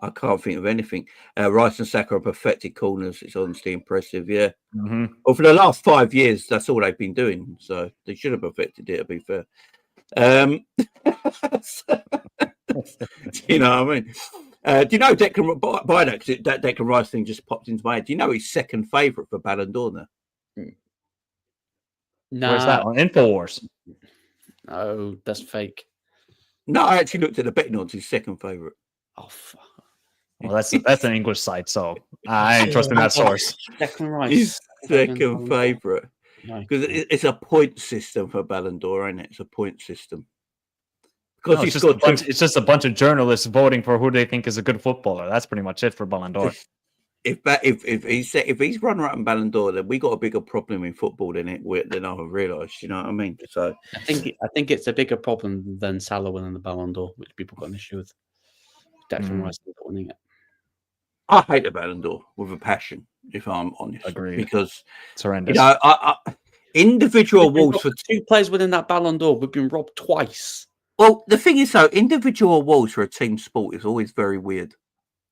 I can't think of anything. Rice and Saka are perfected corners. It's honestly impressive. Yeah. Mm-hmm. Well, for the last 5 years, that's all they've been doing. So they should have perfected it, to be fair. You know what I mean? Do you know Declan, by that Declan Rice thing just popped into my head. Do you know he's second favourite for Ballon d'Or now? No. Where's that on InfoWars? No, that's fake. No, I actually looked at the betting odds. He's second favourite. Oh, fuck. Well, that's an English site, so I ain't trusting that source. Declan Rice. He's second favourite. Because it's a point system for Ballon d'Or, isn't it? It's a point system. Because it's just a bunch of journalists voting for who they think is a good footballer. That's pretty much it for Ballon d'Or. If he's runner-up in Ballon d'Or, then we got a bigger problem in football than I've realised. You know what I mean? So I think it's a bigger problem than Salah winning the Ballon d'Or, which people got an issue with. Declan Rice not winning it. I hate the Ballon d'Or with a passion, if I'm honest. Agreed. Because it's horrendous. You know, individual awards for 2 players winning that Ballon d'Or, we've been robbed twice. Well, the thing is, though, individual awards for a team sport is always very weird.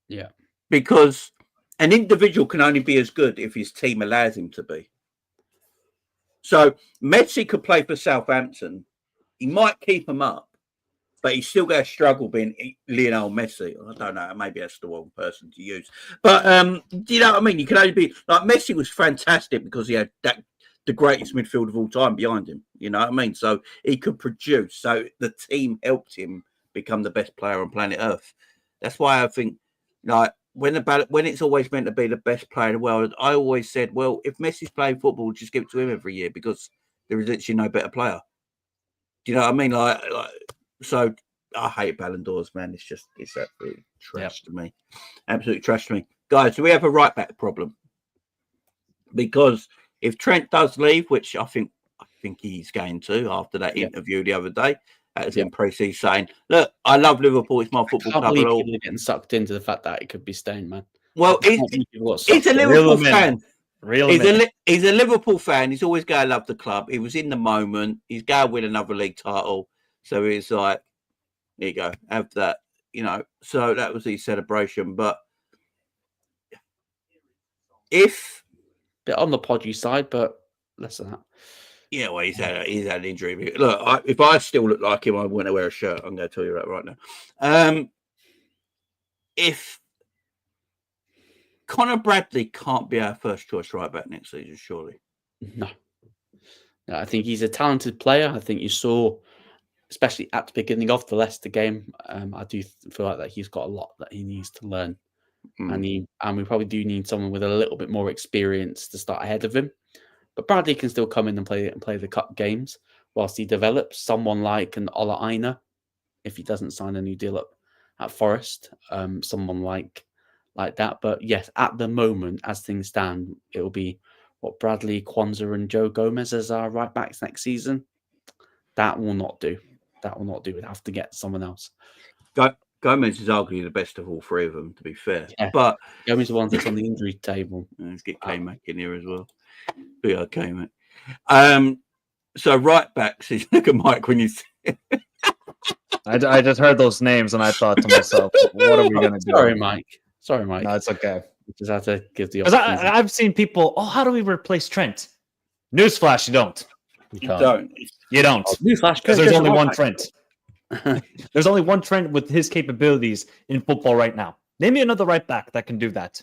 Yeah. Because an individual can only be as good if his team allows him to be. So Messi could play for Southampton. He might keep him up, but he's still going to struggle being Lionel Messi. I don't know. Maybe that's the wrong person to use. But do you know what I mean? You can only be like Messi was fantastic because he had the greatest midfield of all time behind him. You know what I mean? So he could produce. So the team helped him become the best player on planet Earth. That's why I think, like, when it's always meant to be the best player in the world, I always said, well, if Messi's playing football, just give it to him every year because there is literally no better player. Do you know what I mean? Like so I hate Ballon d'Ors, man. It's absolutely trash to me. Absolutely trash to me. Guys, do we have a right back problem? Because if Trent does leave, which I think he's going to after that interview the other day, that was in pre-season saying, look, I love Liverpool, it's my football club. People are getting sucked into the fact that it could be staying, man. Well, he's a Liverpool fan. He's a Liverpool fan. He's always going to love the club. He was in the moment. He's going to win another league title. So he's like, here you go, have that. You know, so that was his celebration. But bit on the podgy side, but less than that. Yeah, well, he's had an injury. Look, if I still look like him, I wouldn't wear a shirt. I'm going to tell you that right now. If Conor Bradley can't be our first choice right back next season, surely. No, I think he's a talented player. I think you saw, especially at the beginning of the Leicester game, I do feel like that he's got a lot that he needs to learn. And we probably do need someone with a little bit more experience to start ahead of him. But Bradley can still come in and play the cup games whilst he develops. Someone like an Ola Aina, if he doesn't sign a new deal at Forest, someone like that. But yes, at the moment, as things stand, it will be Bradley, Kwanzaa, and Joe Gomez as our right backs next season. That will not do. We'd have to get someone else. Gomez is arguably the best of all three of them, to be fair. Yeah. But Gomez is the one that's on the injury table. let's get K-Mac in here as well. Be okay, mate. So right backs is look at Mike when you say I just heard those names and I thought to myself, what are we going to do? Sorry, Mike. No, it's okay. We just have to give the Because opportunity. I've seen people, how do we replace Trent? Newsflash, you don't. you don't. You don't. Newsflash, Because there's only one Trent. There's only one Trent with his capabilities in football right now. Name me another right back that can do that.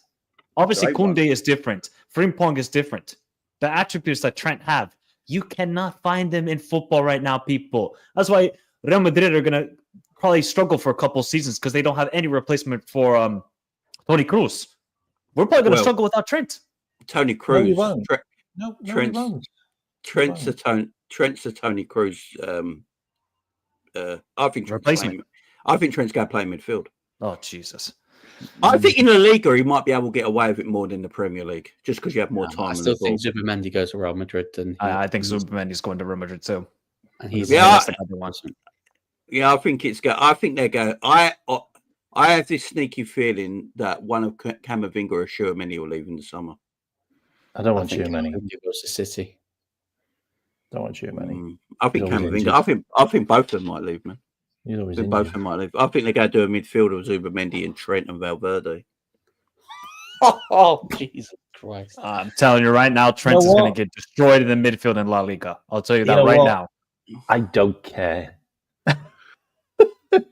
Obviously, Right Koundé is different. Frimpong is different. The attributes that Trent have, you cannot find them in football right now, people. That's why Real Madrid are going to probably struggle for a couple seasons because they don't have any replacement for Toni Kroos. We're probably going to struggle without Trent. Toni Kroos. you won't. Trent's the Toni Kroos. I think Replacement. I think Trent's going to play midfield. Oh, Jesus. I think in the Liga he might be able to get away with it more than the Premier League, just because you have more time. I still think Zubimendi goes to Real Madrid. And I think Zubimendi's going to Real Madrid too. And he's Yeah, I think it's go. I think they're going. I have this sneaky feeling that one of Camavinga or Tchouaméni will leave in the summer. I don't want Tchouaméni. He goes to City. Don't want Tchouaméni. I think He's always Camavinga. I think both of them might leave, man. He's always I think both of them might leave. I think they're going to do a midfield of Zubimendi and Trent and Valverde. Oh, Jesus Christ. I'm telling you right now, Trent is going to get destroyed in the midfield in La Liga. I'll tell you that right now. I don't care.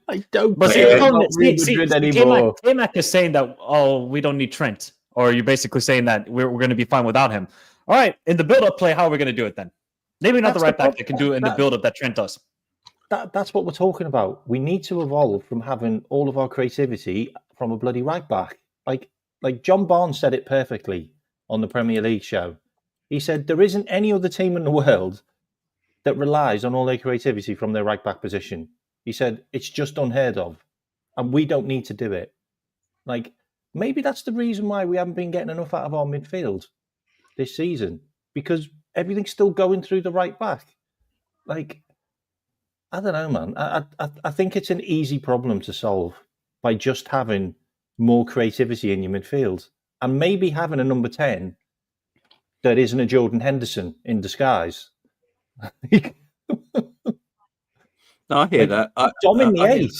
I don't But care. K-Mac is saying that, we don't need Trent. Or you're basically saying that we're going to be fine without him. All right, in the build-up play, how are we going to do it then? Maybe not the right back that can do it in the build-up that Trent does. That's what we're talking about. We need to evolve from having all of our creativity from a bloody right back. Like John Barnes said it perfectly on the Premier League show. He said there isn't any other team in the world that relies on all their creativity from their right back position. He said it's just unheard of, and we don't need to do it. Like, maybe that's the reason why we haven't been getting enough out of our midfield this season, because everything's still going through the right back. Like, I don't know, man. I think it's an easy problem to solve by just having more creativity in your midfield and maybe having a number 10 that isn't a Jordan Henderson in disguise. No, I hear that. Dom in the 8.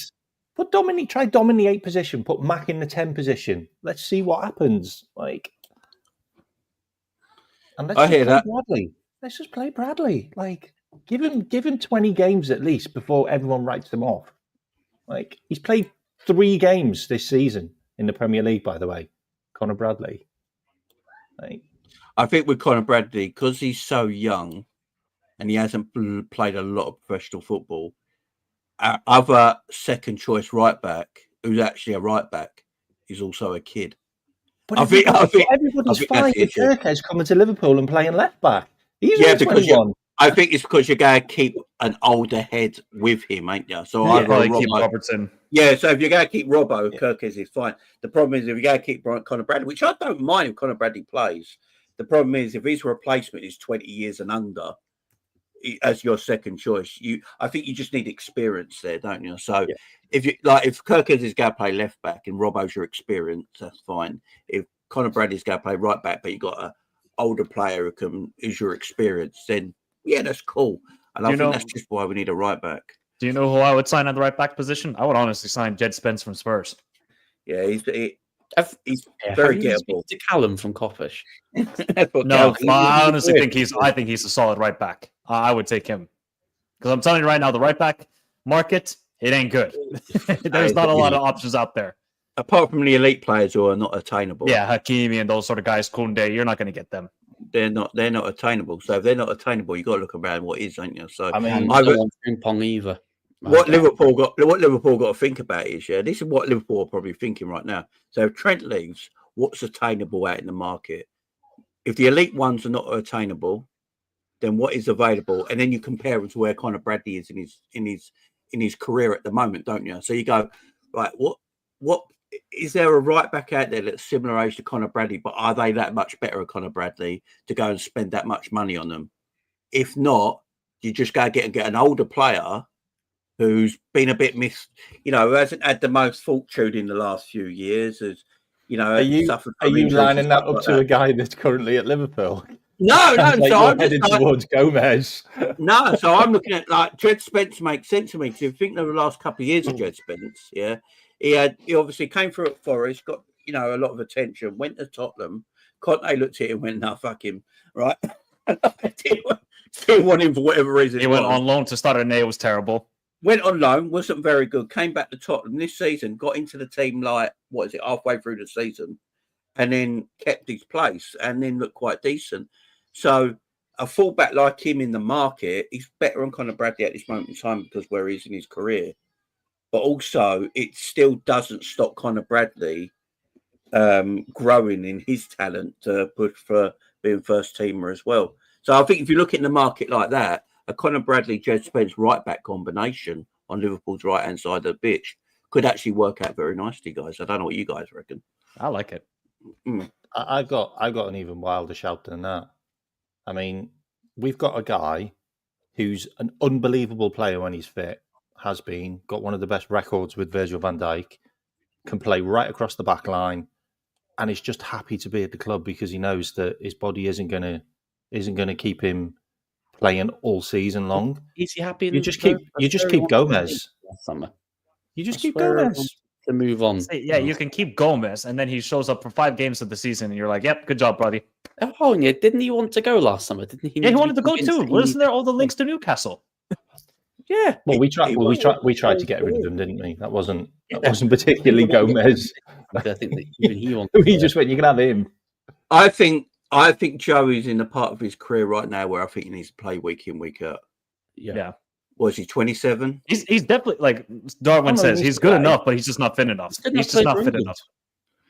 Put Dom in, try Dom in the 8 position. Put Mac in the 10 position. Let's see what happens. And let's I hear that. Bradley. Let's just play Bradley. Give him 20 games at least before everyone writes him off. He's played 3 games this season in the Premier League, by the way. Conor Bradley. I think with Conor Bradley, because he's so young and he hasn't played a lot of professional football, our other second choice right back, who's actually a right back, is also a kid. But everybody's fine with Kirkes coming to Liverpool and playing left back. He's because I think it's because you're going to keep an older head with him, ain't you? So I probably keep Robertson. Yeah, so if you're going to keep Robbo, Kirkes is fine. The problem is if you're going to keep Conor Bradley, which I don't mind if Conor Bradley plays. The problem is if his replacement is 20 years and under, as your second choice, I think you just need experience there, don't you? So if Kirkes is going to play left back and Robbo's your experience, that's fine. If Conor Bradley's going to play right back, but you got an older player who's your experience, then that's cool. And I think that's just why we need a right back. Do you know who I would sign on the right back position? I would honestly sign Jed Spence from Spurs. Yeah, he's very gettable. To Callum from Coppish. No, I honestly think he's a solid right back. I would take him because I'm telling you right now, the right back market, it ain't good. There's not a lot of options out there. Apart from the elite players who are not attainable. Yeah, Hakimi and those sort of guys, Koundé, you're not going to get them. They're not attainable. So if they're not attainable, you got to look around what is, ain't you? So I don't want ping-pong either. What Liverpool got to think about is, this is what Liverpool are probably thinking right now. So if Trent leaves, what's attainable out in the market? If the elite ones are not attainable, then what is available? And then you compare them to where Conor Bradley is in his career at the moment, don't you? So you go, right, what is there a right back out there that's similar age to Conor Bradley, but are they that much better at Conor Bradley to go and spend that much money on them? If not, you just go get an older player who's been a bit who hasn't had the most fortune in the last few years, as Are you lining that up to a guy that's currently at Liverpool? No. Like So I'm headed towards Gomez. No, so I'm looking at like Dred Spence makes sense to me because if you think of the last couple of years of Dred Spence, he obviously came through at Forest, got a lot of attention, went to Tottenham. Konate looked at him and went, "No, fuck him," right? Still want him for whatever reason. He went on loan to start, and it was terrible. Went on loan, wasn't very good. Came back to Tottenham this season, got into the team halfway through the season, and then kept his place, and then looked quite decent. So a fullback like him in the market, he's better on Conor Bradley at this moment in time because where he's in his career. But also, it still doesn't stop Conor Bradley growing in his talent to push for being first teamer as well. So I think if you look at the market like that, a Conor Bradley, Dred Spence right back combination on Liverpool's right hand side of the pitch could actually work out very nicely, guys. I don't know what you guys reckon. I like it. I got an even wilder shout than that. I mean, we've got a guy who's an unbelievable player when he's fit, has been, got one of the best records with Virgil van Dijk, can play right across the back line, and is just happy to be at the club because he knows that his body isn't gonna keep him playing all season long. Is he happy? You just keep Gomez. Summer. You just keep Gomez. To move on. Yeah, you can keep Gomez, and then he shows up for 5 games of the season, and you're like, "Yep, good job, buddy." Oh, yeah, didn't he want to go last summer? Didn't he? Yeah, he wanted to go too. Wasn't there all the links to Newcastle? Yeah. Well, we tried to get rid of him, didn't we? That wasn't particularly Gomez. I think that even he wanted. We just went, "You can have him." I think Joey's in the part of his career right now where I think he needs to play week in, week out. Yeah. Was he 27? He's definitely, like Darwin says, he's good enough, but he's just not fit enough. He's just not fit enough.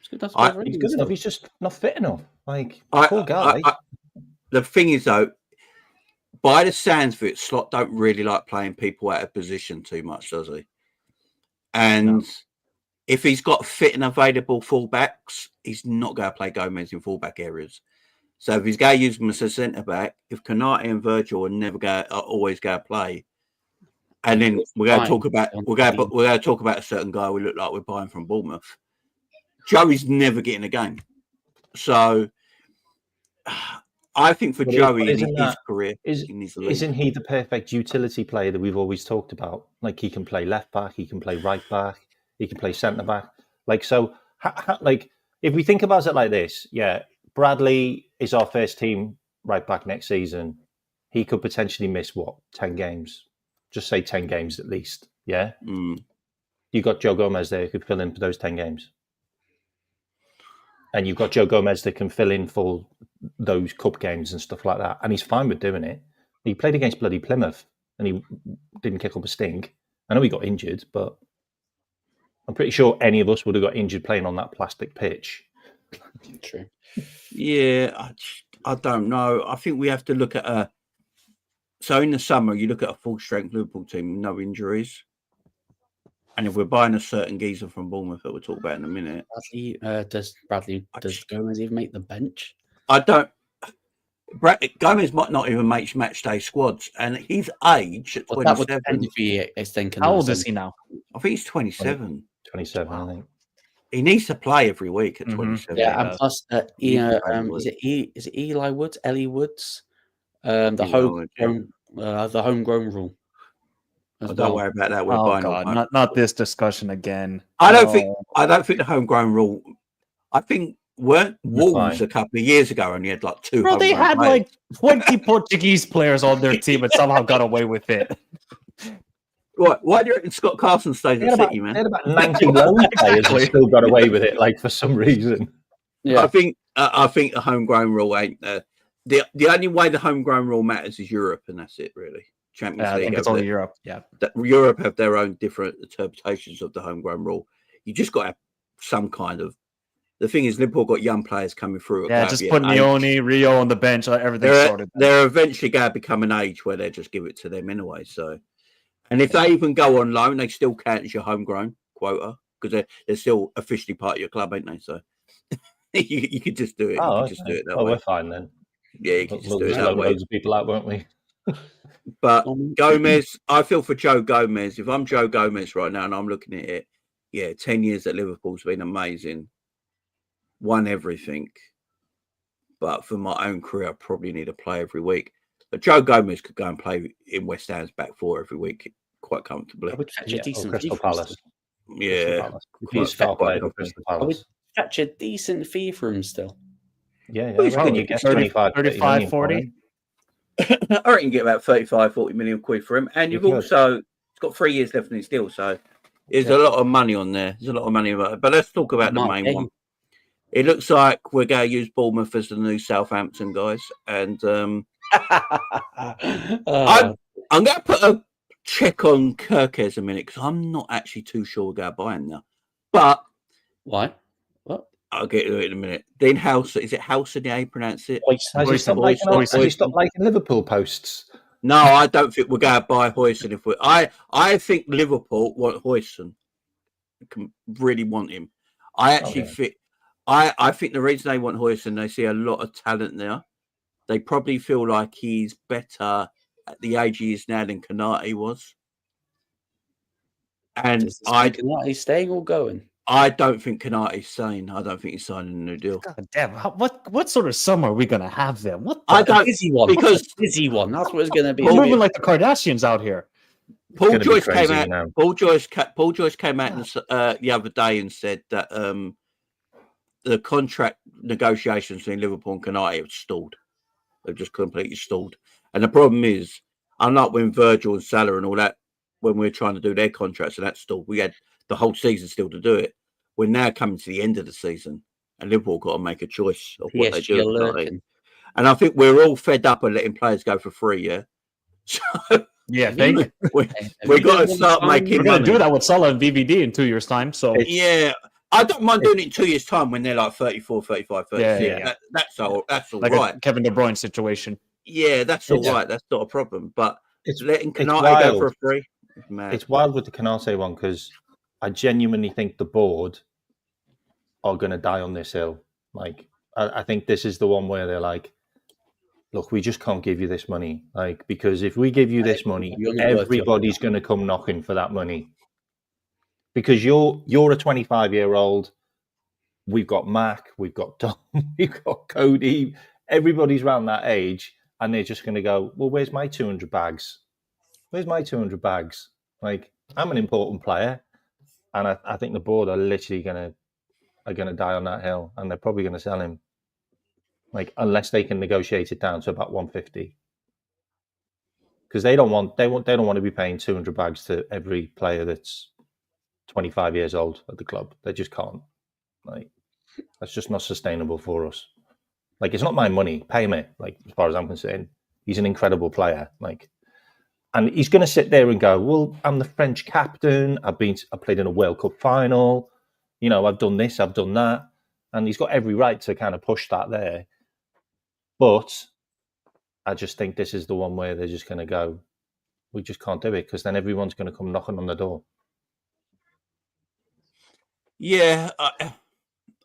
He's good enough. He's just not fit enough. Like, poor guy. The thing is, though, by the sounds of it, Slot don't really like playing people out of position too much, does he? And if he's got fit and available fullbacks, he's not going to play Gomez in fullback areas. So if he's going to use him as a centre back, if Konate and Virgil are always going to play, and then we're going to talk about a certain guy we look like we're buying from Bournemouth. Joey's never getting a game, so I think for Joey in his career, isn't he the perfect utility player that we've always talked about? Like, he can play left back, he can play right back, he can play centre back. Like, so, like, if we think about it like this, Bradley is our first team right back next season. He could potentially miss 10 games. Just say 10 games at least. Yeah. You got Joe Gomez there who could fill in for those 10 games. And you've got Joe Gomez that can fill in for those cup games and stuff like that. And he's fine with doing it. He played against bloody Plymouth and he didn't kick up a stink. I know he got injured, but I'm pretty sure any of us would have got injured playing on that plastic pitch. True. Yeah, I don't know. I think we have to look at so in the summer, you look at a full-strength Liverpool team with no injuries. And if we're buying a certain geezer from Bournemouth that we'll talk about in a minute. Does Gomez even make the bench? I don't. Gomez might not even make match day squads. And his age at 27. How old is he now? I think he's 27. 27, I think. He needs to play every week at 27. Yeah, and plus, is it Eli Woods? Ellie Woods? The homegrown rule. Don't worry about that. We're buying God, not this discussion again. I don't think the homegrown rule. I think weren't Wolves a couple of years ago only had like 2. Bro, they had players. like 20 Portuguese players on their team and somehow got away with it. What? Why do you reckon Scott Carson stays at City, man? They had about 91 players and still got away with it, like, for some reason. Yeah, I think the homegrown rule ain't the only way the homegrown rule matters is Europe, and that's it, really. Champions League. I think it's only Europe. Yeah, Europe have their own different interpretations of the homegrown rule. You just got to have some kind of. The thing is, Liverpool got young players coming through. Yeah, just put Leone, Rio on the bench. Everything's sorted. They're eventually going to become an age where they just give it to them anyway. So, and if they even go on loan, they still count as your homegrown quota because they're still officially part of your club, ain't they? So you could just do it. Oh, you could just do it that way. We're fine then. Yeah, you can just do it that way. Loads of people out, won't we? But Gomez, I feel for Joe Gomez. If I'm Joe Gomez right now and I'm looking at it, 10 years at Liverpool's been amazing. Won everything. But for my own career, I probably need to play every week. But Joe Gomez could go and play in West Ham's back four every week quite comfortably. I would fetch a decent Crystal fee from Palace. still. Yeah. He's star player for comfortably. Crystal I would Palace. fetch a decent fee for him still. Yeah, Well, he's I reckon got you get 35, 35, 40. I reckon you get about 35, 40 million quid for him. And you've also got 3 years left in his deal. So there's a lot of money on there. There's a lot of money about it. But let's talk about the main one. It looks like we're going to use Bournemouth as the new Southampton, guys. And I'm going to put a check on Kirkes a minute because I'm not actually too sure we're going to buy him now. But why? What? I'll get to it in a minute. Then House, is it House? How you pronounce it? Has he stopped liking Liverpool posts? No, I don't think we're going to buy Huijsen. If we, I think Liverpool want Huijsen. Really want him. I actually think. I think the reason they want Huijsen, they see a lot of talent there. They probably feel like he's better at the age he is now than Konate was. And Konate's staying or going? I don't think Konate's staying. I don't think he's signing a new deal. God damn! What sort of summer are we gonna have then? I don't busy one because busy one. That's what it's gonna be. We're moving like the Kardashians out here. Paul Joyce came out. Paul Joyce came out the other day and said that the contract negotiations between Liverpool and Konate have stalled. They've just completely stalled. And the problem is, unlike when Virgil and Salah and all that, when we were trying to do their contracts and that stalled, we had the whole season still to do it. We're now coming to the end of the season, and Liverpool got to make a choice of what they do. And I think we're all fed up of letting players go for free. Yeah. So yeah, we got to start making. We're going to do that with Salah and VVD in 2 years' time. So yeah. I don't mind doing it in 2 years' time when they're like 34, 35, 36. Yeah. That's all like right. A Kevin De Bruyne situation. Yeah, that's all right. That's not a problem. But letting Konate go for free is mad. It's wild with the Konate one because I genuinely think the board are going to die on this hill. Like, I think this is the one where they're like, look, we just can't give you this money. Like, because if we give you this money, everybody's going to come knocking for that money. Because you're a 25-year-old, we've got Mac, we've got Dom, we've got Cody, everybody's around that age, and they're just going to go, well, where's my 200 bags? Where's my 200 bags? Like, I'm an important player, and I think the board are literally going to die on that hill, and they're probably going to sell him, like, unless they can negotiate it down to about 150. Because they don't want to be paying 200 bags to every player that's 25 years old at the club. They just can't. Like, that's just not sustainable for us. Like, it's not my money. Pay me. Like, as far as I'm concerned, he's an incredible player. Like, and he's going to sit there and go, well, I'm the French captain. I played in a World Cup final. You know, I've done this, I've done that. And he's got every right to kind of push that there. But I just think this is the one where they're just going to go, we just can't do it, because then everyone's going to come knocking on the door. Yeah,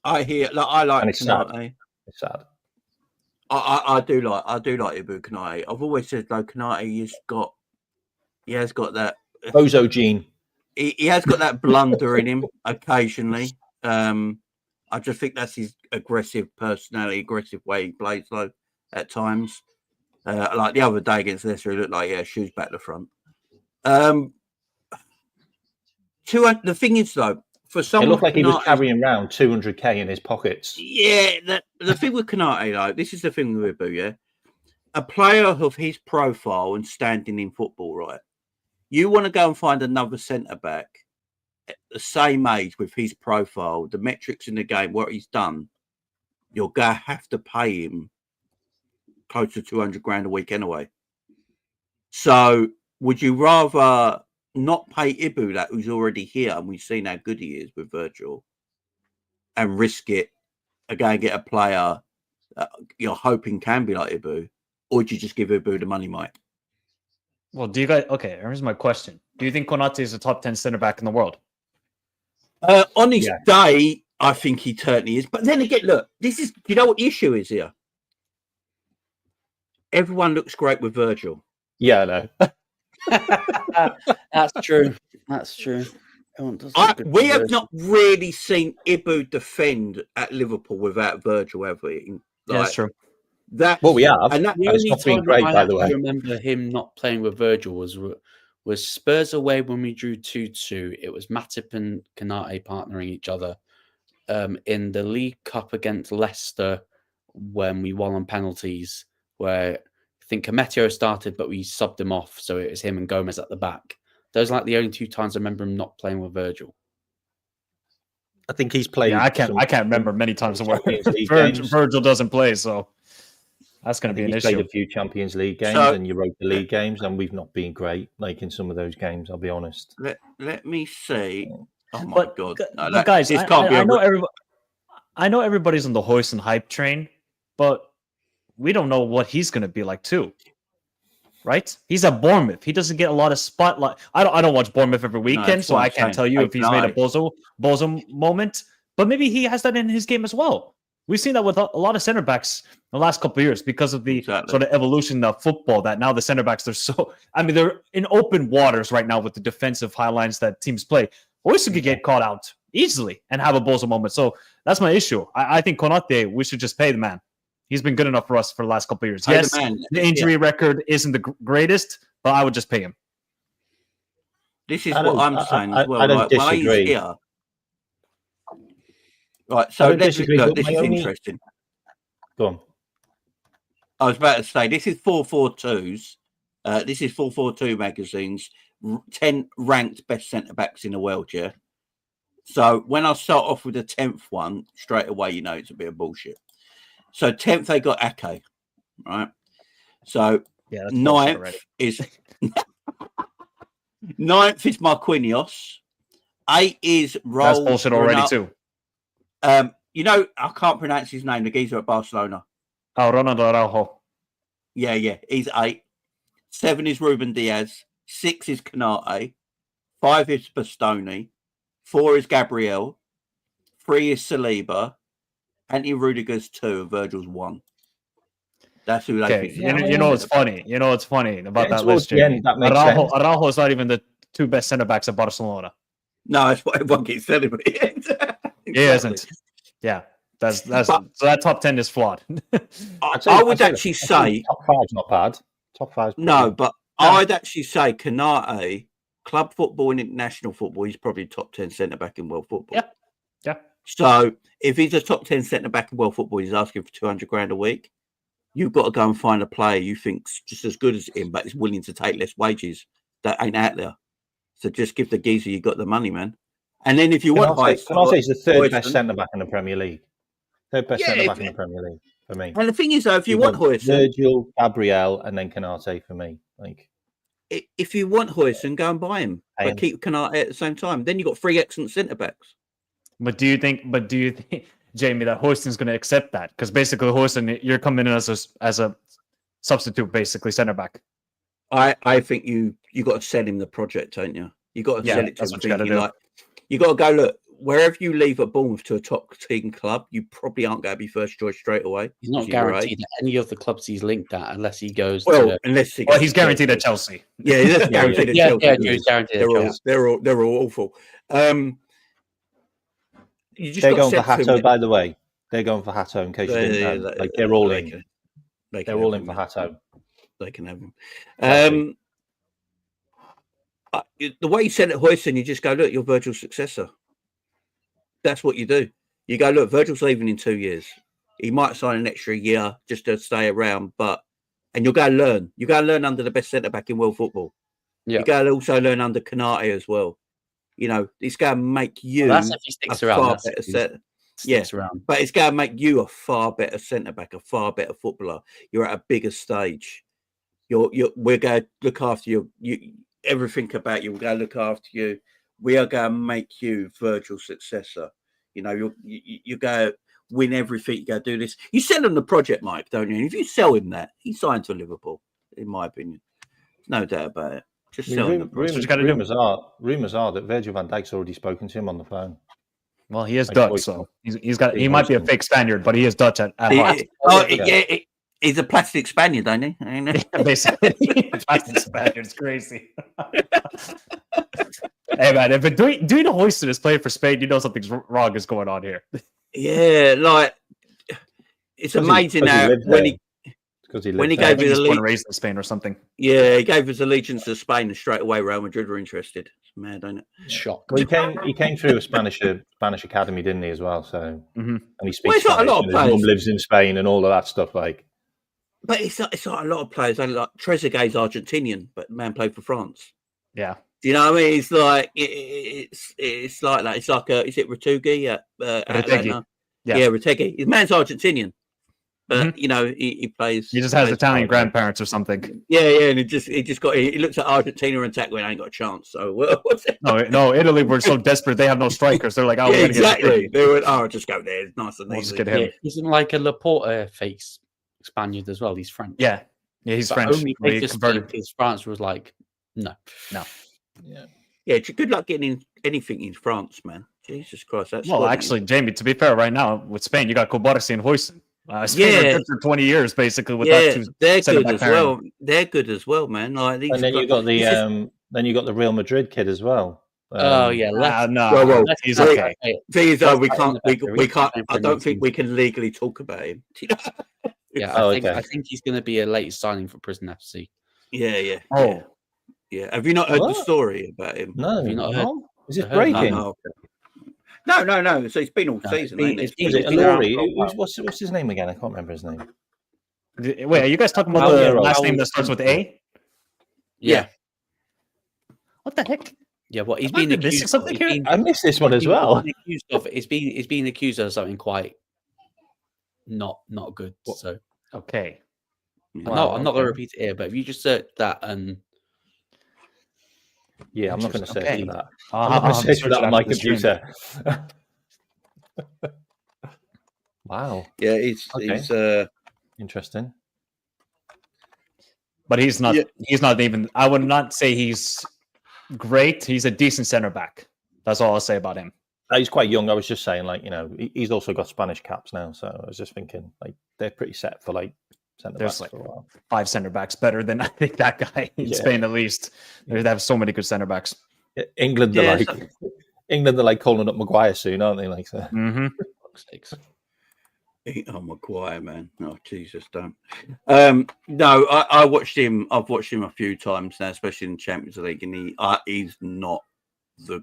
I hear. Like, I like Konate. It's sad. I do like Ibu Konate. I've always said though, Konate he has got that Bozo gene. He has got that blunder in him occasionally. I just think that's his aggressive personality, aggressive way he plays though at times. Like the other day against Leicester, he looked like shoes back to front. The thing is though, for someone, it looked like he was carrying around 200k in his pockets. Yeah, the thing with Konate though, this is the thing with Ibu, yeah. A player of his profile and standing in football, right? You want to go and find another centre back at the same age with his profile, the metrics in the game, what he's done, you're going to have to pay him close to 200 grand a week anyway. So would you rather not pay Ibu that who's already here, and we've seen how good he is with Virgil, and risk it and go and get a player that you're hoping can be like Ibu, or do you just give Ibu the money, Mike? Well, do you guys? Okay, here's my question: do you think Konate is a top 10 centre back in the world? On his day, I think he certainly is. But then again, look, you know what the issue is here? Everyone looks great with Virgil. Yeah, I know. That's true. That's true. We have not really seen Ibu defend at Liverpool without Virgil, have we? That's true. Well, we have. And that, The it's only not been time great, I by the way. remember him not playing with Virgil was Spurs away when we drew 2-2. It was Matip and Konate partnering each other in the League Cup against Leicester when we won on penalties, where I think Kametio started, but we subbed him off, so it was him and Gomez at the back. Those are like the only 2 times I remember him not playing with Virgil. I think he's played. Yeah, I can't remember many times where Virgil doesn't play, so that's going to be an issue. He's played a few Champions League games and Europa League games, and we've not been great like in some of those games. I'll be honest. Let me see. Oh my god, no, guys! I know everybody's on the Huijsen hype train, but we don't know what he's going to be like too. Right? He's at Bournemouth. He doesn't get a lot of spotlight. I don't watch Bournemouth every weekend, so I can't tell you if he's made a bozo moment. But maybe he has that in his game as well. We've seen that with a lot of center backs in the last couple of years because of the sort of evolution of football. That now the center backs they're in open waters right now with the defensive high lines that teams play. Huijsen could get caught out easily and have a bozo moment. So that's my issue. I think Konate, we should just pay the man. He's been good enough for us for the last couple of years. Yes, the injury record isn't the greatest, but I would just pay him. This is what I'm saying as well. I don't disagree. Right, so let's look. This is interesting. Go on. I was about to say, this is 442s. This is 442 magazine's 10 ranked best centre-backs in the world, yeah? So when I start off with the 10th one, straight away, you know it's a bit of bullshit. So 10th, they got Ake, right? So 9th is 9th is Marquinhos. 8 is Raul. That's bullshit already too. You know, I can't pronounce his name. The geezer at Barcelona. Oh, Ronaldo Araujo. Yeah, he's 8. 7 is Ruben Diaz. 6 is Konate. 5 is Bastoni. 4 is Gabriel. 3 is Saliba. Anthony Rudiger's 2 and Virgil's 1. That's who they think. You know what's funny? You know what's funny about that list, Jamie? Araujo is not even the 2 best centre backs at Barcelona. No, that's what everyone keeps telling me. Exactly. He isn't. Yeah, so that top 10 is flawed. I would actually say top 5's not bad. Top 5's no, but I'd actually say Konate, club football and international football, he's probably top 10 centre back in world football. Yeah. So if he's a top 10 centre back in world football, he's asking for 200 grand a week. You've got to go and find a player you think's just as good as him, but is willing to take less wages. That ain't out there. So just give the geezer you got the money, man. And then if you want, Konate is the 3rd best centre back in the Premier League. 3rd best centre back in the Premier League for me. And the thing is, though, if you want Huijsen, Virgil, Gabriel, and then Konate for me. Like, if you want Huijsen, go and buy him, but keep Konate at the same time. Then you got 3 excellent centre backs. But do you think, Jamie, that Huijsen's going to accept that? Because basically, Huijsen, you're coming in as a substitute, basically centre back. I think you got to sell him the project, don't you? You got to sell it to that's what you got to do. You got to go, look, wherever you leave at Bournemouth to a top team club, you probably aren't going to be first choice straight away. He's not guaranteed at any of the clubs he's linked at unless he goes he's guaranteed at Chelsea. Yeah, he's guaranteed at Chelsea. Yeah, he's guaranteed at Chelsea. They're all awful. They're going for Hato, by the way. They're going for Hato in case you didn't know. They're all in. They're all in for Hato. They can have him. The way you said it, Huijsen, you just go, look, you're Virgil's successor. That's what you do. You go, look, Virgil's leaving in 2 years. He might sign an extra year just to stay around, and you'll go learn. You go learn under the best centre back in world football. Yeah. You go also learn under Konate as well. You know, it's going to make you that's if he sticks around. Far better centre. Around. But it's going to make you a far better centre back, a far better footballer. You're at a bigger stage. We're going to look after you. Everything about you. We're going to look after you. We are going to make you Virgil's successor. You know, you go win everything. You go do this. You sell him the project, Mike, don't you? And if you sell him that, he's signed to Liverpool, in my opinion. No doubt about it. Just sell him the project. Rumours are that Virgil van Dijk's already spoken to him on the phone. Well, he is Dutch, so he might be a fake Spaniard, but he is Dutch at heart. He's a plastic Spaniard, ain't he? Basically, plastic Spaniard. It's crazy. Hey man, if doing Huijsen is playing for Spain, you know something's wrong is going on here. Yeah, like it's amazing now when he gave his allegiance, raised in Spain or something. Yeah, he gave his allegiance to Spain, and straight away Real Madrid were interested. It's mad, ain't it? Shock. Well, he came through a Spanish academy, didn't he, as well? So and he speaks. Well, it's Spanish, not a lot of his players. mum lives in Spain and all of that stuff. Like, but it's like a lot of players. Like Trezeguet's Argentinian, but the man played for France. Yeah. Do you know what I mean? It's like it's like that. It's like is it Retegui at Atlanta? Yeah, Retegui. His man's Argentinian, but you know he plays. He just has Italian grandparents or something. Yeah, and he looks at Argentina and attack when I ain't got a chance. So what's it? No, Italy were so desperate they have no strikers. They're like, oh, yeah, exactly. They went, just go there. It's nice and we'll easy. Just get him. Yeah, isn't like a Laporta face Spaniard as well? He's French. Yeah, he's but French. Only he converted because France was like, no. Yeah. Good luck getting anything in France, man. Jesus Christ, that's well. Actually, Jamie, to be fair, right now with Spain, you got Konate and Huijsen. Spain were good for 20 years, basically. With that they're good as well. They're good as well, man. Like these and then you got the Real Madrid kid as well. No, well, he's okay. Thing is, we can't. I don't think we can legally talk about him. Yeah, I think he's going to be a late signing for Prison FC. Yeah. Oh. Yeah. Have you not heard the story about him? No. Have you not heard? Is it breaking? No. So it's been all season. Is it Alori? What's his name again? I can't remember his name. Wait, are you guys talking about the last name that starts with A? Yeah. What the heck? Yeah, what he's been accused of something here. I missed this one as well. He's been accused of something quite not good. So okay. I'm not going to repeat it here, but if you just search that and I'm not going to search for that. I'm not going to search for that on my computer. Wow. Yeah, he's interesting. But he's not. Yeah. He's not even. I would not say he's great. He's a decent center back. That's all I'll say about him. He's quite young. I was just saying, like, you know, he's also got Spanish caps now. So I was just thinking, like, they're pretty set for like centre backs like for a while. 5 center backs better than I think that guy in Spain at least. They have so many good center backs. England are like calling up Maguire soon, aren't they? Like, so. Mm-hmm. Oh, Maguire, man! Oh, Jesus, don't. No, I watched him. I've watched him a few times now, especially in Champions League, and he's not the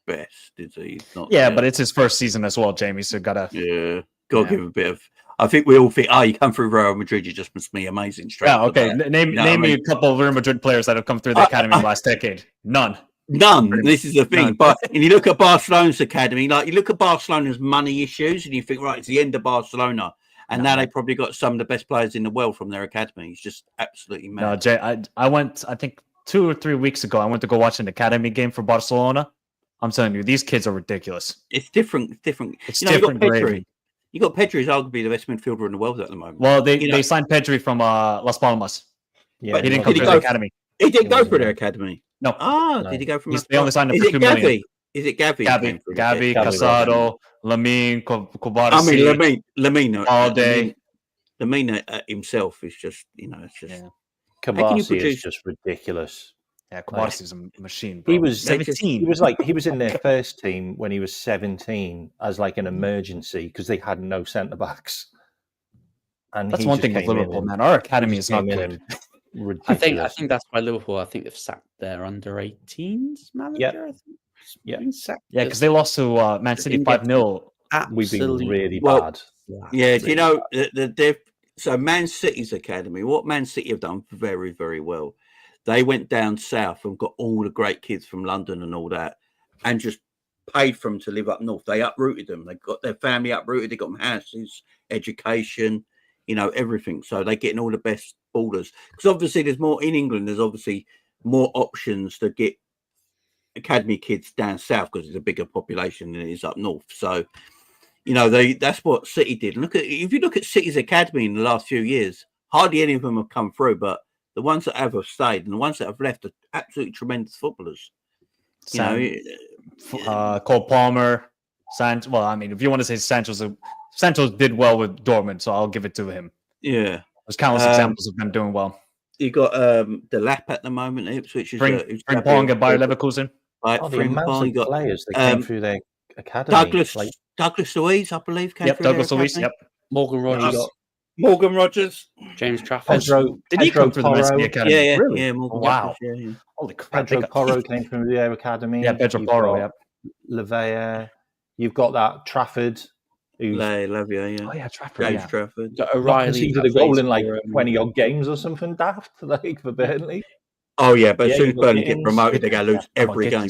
best, is he? He's not. Yeah, but it's his first season as well, Jamie. So gotta give a bit of. I think we all think, you come through Real Madrid, you just must be amazing. Straight. Yeah, okay. Name me a couple of Real Madrid players that have come through the academy in the last decade. None. This is the thing. But and you look at Barcelona's academy, like you look at Barcelona's money issues, and you think, right, it's the end of Barcelona, and now they probably got some of the best players in the world from their academy. It's just absolutely mad. No, Jay, I went, I think 2 or 3 weeks ago, I went to go watch an academy game for Barcelona. I'm telling you, these kids are ridiculous. It's different. It's different. You got Pedri, who's arguably the best midfielder in the world at the moment. Well, they signed Pedri from Las Palmas. Yeah, but he didn't come through the academy. He didn't go through their academy. No. Did he go from? They only signed him for $2 million. Is it Gavi? Gavi, Casado, Lamine, Kubarsi. I mean, Lamine all day. Lamine himself is just, it's just. Yeah. Kubarsi is just ridiculous. Yeah, Kubarsi is a machine. Bro. He was 17. He was in their first team when he was 17 as like an emergency because they had no centre backs. And that's one thing with Liverpool, man. Our academy is not good. I think that's why Liverpool. I think they've sacked their under-18s manager. Yeah, because they lost to Man City 5-0. We've been really bad. Yeah, do you know so Man City's academy? What Man City have done very, very well. They went down south and got all the great kids from London and all that, and just paid for them to live up north. They uprooted them. They got their family uprooted. They got them houses, education, everything. So they're getting all the best ballers. Because obviously there's more in England. There's obviously more options to get academy kids down south because there's a bigger population than it is up north. So, that's what City did. If you look at City's academy in the last few years, hardly any of them have come through, but the ones that have stayed and the ones that have left are absolutely tremendous footballers. Cole Palmer, Well, I mean, if you want to say Sancho's did well with Dortmund, so I'll give it to him. Yeah. There's countless examples of them doing well. You got the lap at the moment, Ipswich is Frimpong and Bayer Leverkusen. Right, the amount of players that came through their academy. Douglas Luiz, I believe, came through Douglas their Luiz, academy. Morgan Rogers. Morgan Rogers. James Trafford. Did he come through the City Academy? Yeah, really? Yeah, Morgan wow. Rogers, yeah. Holy crap. Pedro Porro came from their academy. Yeah, Pedro Porro, yeah. Lavea. You've got that Trafford. Lavia, yeah. Oh, yeah, Trafford. James Trafford. O'Reilly conceded a goal in like 20-odd games or something daft for Burnley. Oh, yeah, but as soon as Burnley get promoted, they're going to lose every game.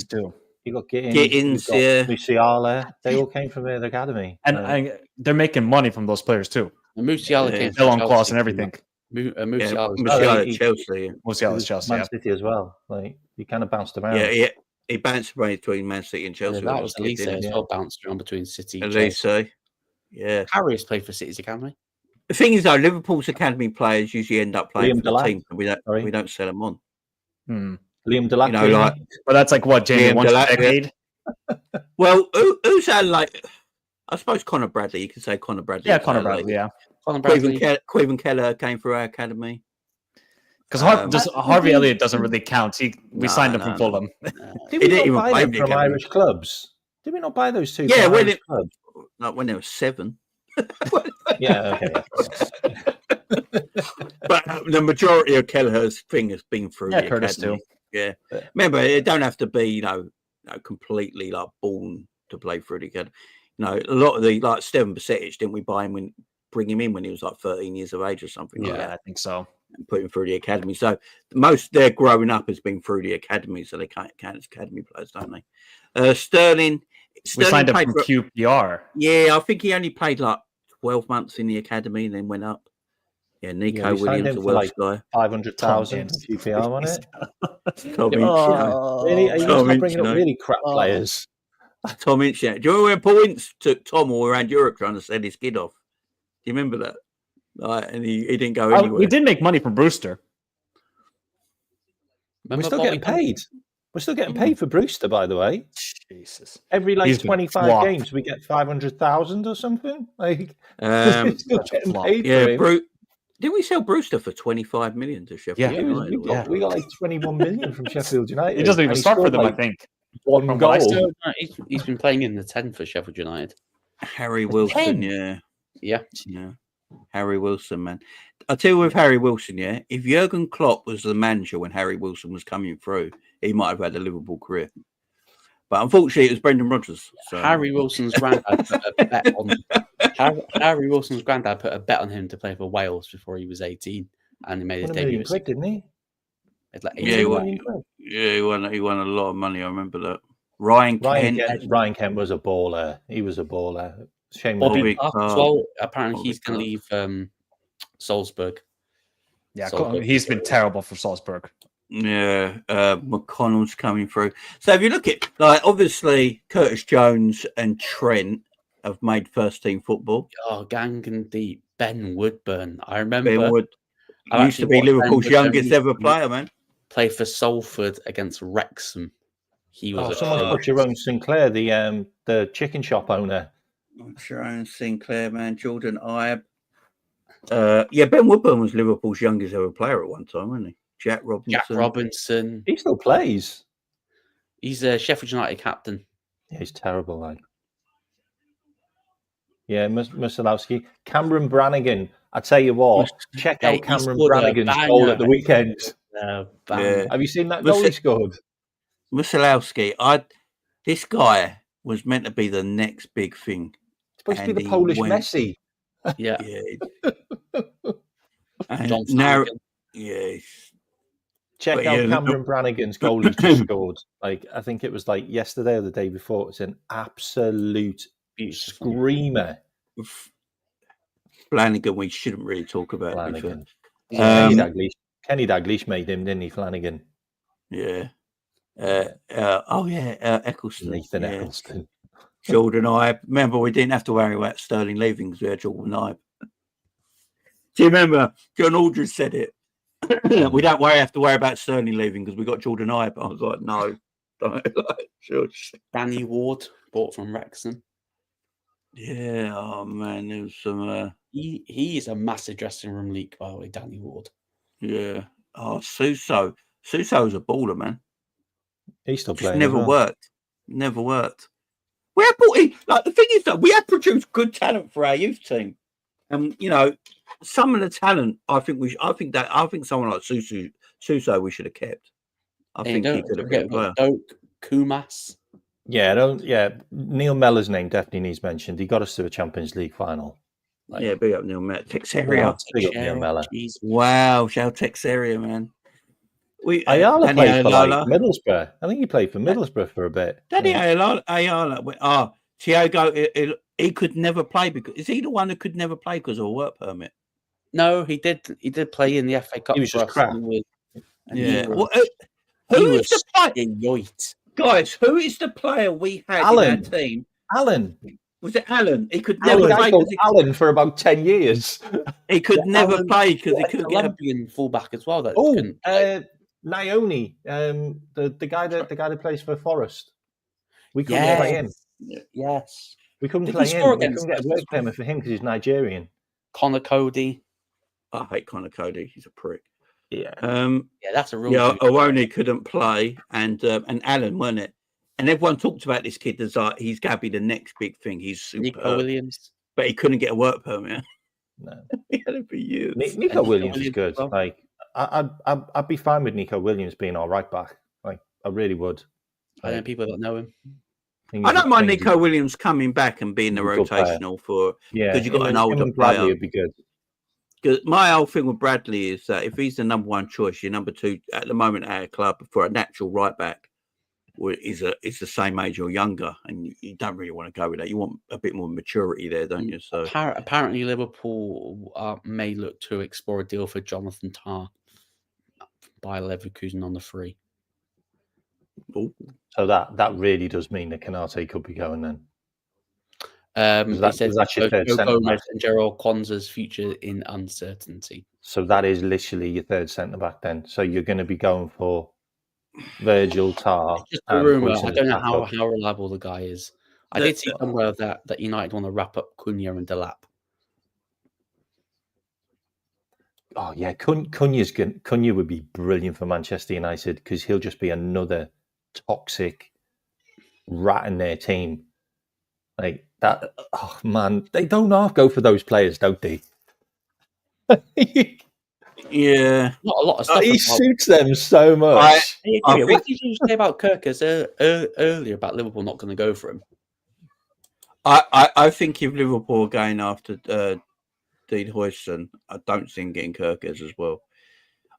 You got Gittins, Musiala. They all came from their academy. And they're making money from those players too. Musiala came from Chelsea and everything. Musiala Chelsea. Musiala's Chelsea. Man City as well. Like he kind of bounced around. Yeah, he bounced around between Man City and Chelsea. That was Elise as well, bounced around between City and Elise, Chelsea. Yeah. Harris played for City's academy. The thing is, though, Liverpool's academy players usually end up playing for the team, and we don't sell them on. Liam Delap, but that's like what Jamie wants a decade. Well, who's that? Like, I suppose Conor Bradley. You can say Conor Bradley. Yeah, Conor Bradley. Yeah, Conor Bradley. Quaven Keller came through our academy. Because Harvey Elliott doesn't really count. We signed him from Fulham. Did we not buy them from Irish clubs? Did we not buy those two? Yeah, from Irish clubs? Like when there were 7. Yeah, okay. But the majority of Kelleher's thing has been through the Curtis academy. too. Yeah, remember, it don't have to be completely like born to play through the academy. A lot of the like Steven Bacetich, didn't we bring him in when he was like 13 years of age or something like that? I think so. And put him through the academy. So most their growing up has been through the academy, so they can't count as academy players, don't they? Sterling we signed him from QPR. Yeah, I think he only played like 12 months in the academy and then went up. Yeah, Nico Williams, the Welsh guy. 500,000 QPR on it. Really? Are you not bringing up really crap players? Tom Ince, yeah. Do you remember when Paul Ince took Tom all around Europe trying to sell his kid off? Do you remember that? And he didn't go anywhere. We did make money from Brewster. We're still getting paid. We're still getting paid for Brewster, by the way. Jesus. Every 25 games, we get 500,000 or something. Like, still getting paid for him. Did we sell Brewster for 25 million to Sheffield United? We got like 21 million from Sheffield United. He doesn't even start for them, I think. One goal. He's been playing in the 10 for Sheffield United. Harry Wilson, 10? Yeah. Harry Wilson, man. I'll tell you with Harry Wilson, if Jurgen Klopp was the manager when Harry Wilson was coming through, he might have had a Liverpool career. But unfortunately, it was Brendan Rodgers. So. Harry Wilson's granddad put a bet on. Harry Wilson's granddad put a bet on him to play for Wales before he was 18, and he made his debut. Quid, didn't he? He won a lot of money. I remember that. Ryan Kent was a baller. He was a baller. Shame. Bobby Clark as well. Apparently, he's going to leave Salzburg. Yeah, he's been terrible for Salzburg. Yeah, McConnell's coming through. So if you look at, obviously Curtis Jones and Trent have made first team football. Oh, gang and deep. Ben Woodburn. I remember. Ben Wood used to be Liverpool's youngest ever player, man. Play for Salford against Wrexham. He was. Someone put Jerome Sinclair, the chicken shop owner. Jerome Sinclair, man. Jordan Ibe. Ben Woodburn was Liverpool's youngest ever player at one time, wasn't he? Jack Robinson. He still plays. He's a Sheffield United captain. Yeah, he's terrible, like. Yeah, Musalowski. Cameron Brannigan. I tell you what, check out Cameron Brannigan's goal at the weekend. Have you seen that goal he scored? Musalowski. This guy was meant to be the next big thing. Supposed to be the Polish Messi. Yeah. And now, check out Cameron Brannigan's goal he just scored. Like, I think it was like yesterday or the day before. It's an absolute screamer. Flanagan, we shouldn't really talk about. Flanagan. Kenny Dalglish made him, didn't he, Flanagan? Yeah. Eccleston. Nathan Eccleston. Jordan Ibe. Remember, we didn't have to worry about Sterling leaving because we had Jordan Ibe. Do you remember? John Aldridge said it. We don't have to worry about Sterling leaving because we got Jordan Ibe. I was like, no. Don't. Danny Ward, bought from Wrexham. Yeah, oh man, there was some. He is a massive dressing room leak, by the way, Danny Ward. Yeah. Oh, Suso. Suso's a baller, man. He's still Just playing. never as well. worked. Never worked. We have brought in, like, the thing is that we have produced good talent for our youth team, and some of the talent, I think someone like Suso we should have kept. I think he could have been a player. Kumas. Yeah, Neil Mellor's name definitely needs mentioned. He got us to a Champions League final. Big up Neil Mellor. Texeria. Big up Neil Mellor. Wow, shout Texeria, man. Ayala played for Middlesbrough. I think he played for Middlesbrough for a bit. Danny Ayala. Thiago, he could never play because is he the one that could never play because of a work permit? No, he did. He did play in the FA Cup. He was just crap. Who is the player? Guys, who is the player we had in our team? Alan. Was it Alan? He could never play. Alan for about 10 years. He could never play because he couldn't get a Colombian fullback as well. Naoni, the guy that plays for Forest. We couldn't play him. Yes. We couldn't play him. We couldn't get a work permit for him because he's Nigerian. Connor Cody. I hate Connor Cody. He's a prick. Yeah. That's a real. Yeah, Owoni couldn't play, and Alan, wasn't it? And everyone talked about this kid as like he's gonna be the next big thing. He's super, Nico Williams, but he couldn't get a work permit. No, he had it for years. Nico Williams is good. Well. Like I'd be fine with Nico Williams being our right back. Like I really would. I know people that know him. I don't mind Nico Williams coming back and being the rotational because you've got an older player. Would be good. Because my whole thing with Bradley is that if he's the number one choice, your number two at the moment at our club for a natural right back is the same age or younger, and you don't really want to go with that. You want a bit more maturity there, don't you? So apparently Liverpool may look to explore a deal for Jonathan Tah by Leverkusen on the free. Ooh. So that really does mean that Konate could be going then. That's your third Gomez and Gerald Kwanzaa's future in uncertainty. So that is literally your third centre back then. So you're going to be going for Virgil, Tar. Just a rumor. I don't know how reliable the guy is. I did see somewhere that United want to wrap up Cunha and Delap. Oh yeah, Cunha would be brilliant for Manchester United because he'll just be another toxic rat in their team. Like that, oh man, they don't half go for those players, don't they? Yeah, not a lot of stuff. He suits them so much. What did you say about Kirkus earlier about Liverpool not going to go for him? I think if Liverpool are going after Dean Huijsen, I don't see him getting Kirkus as well.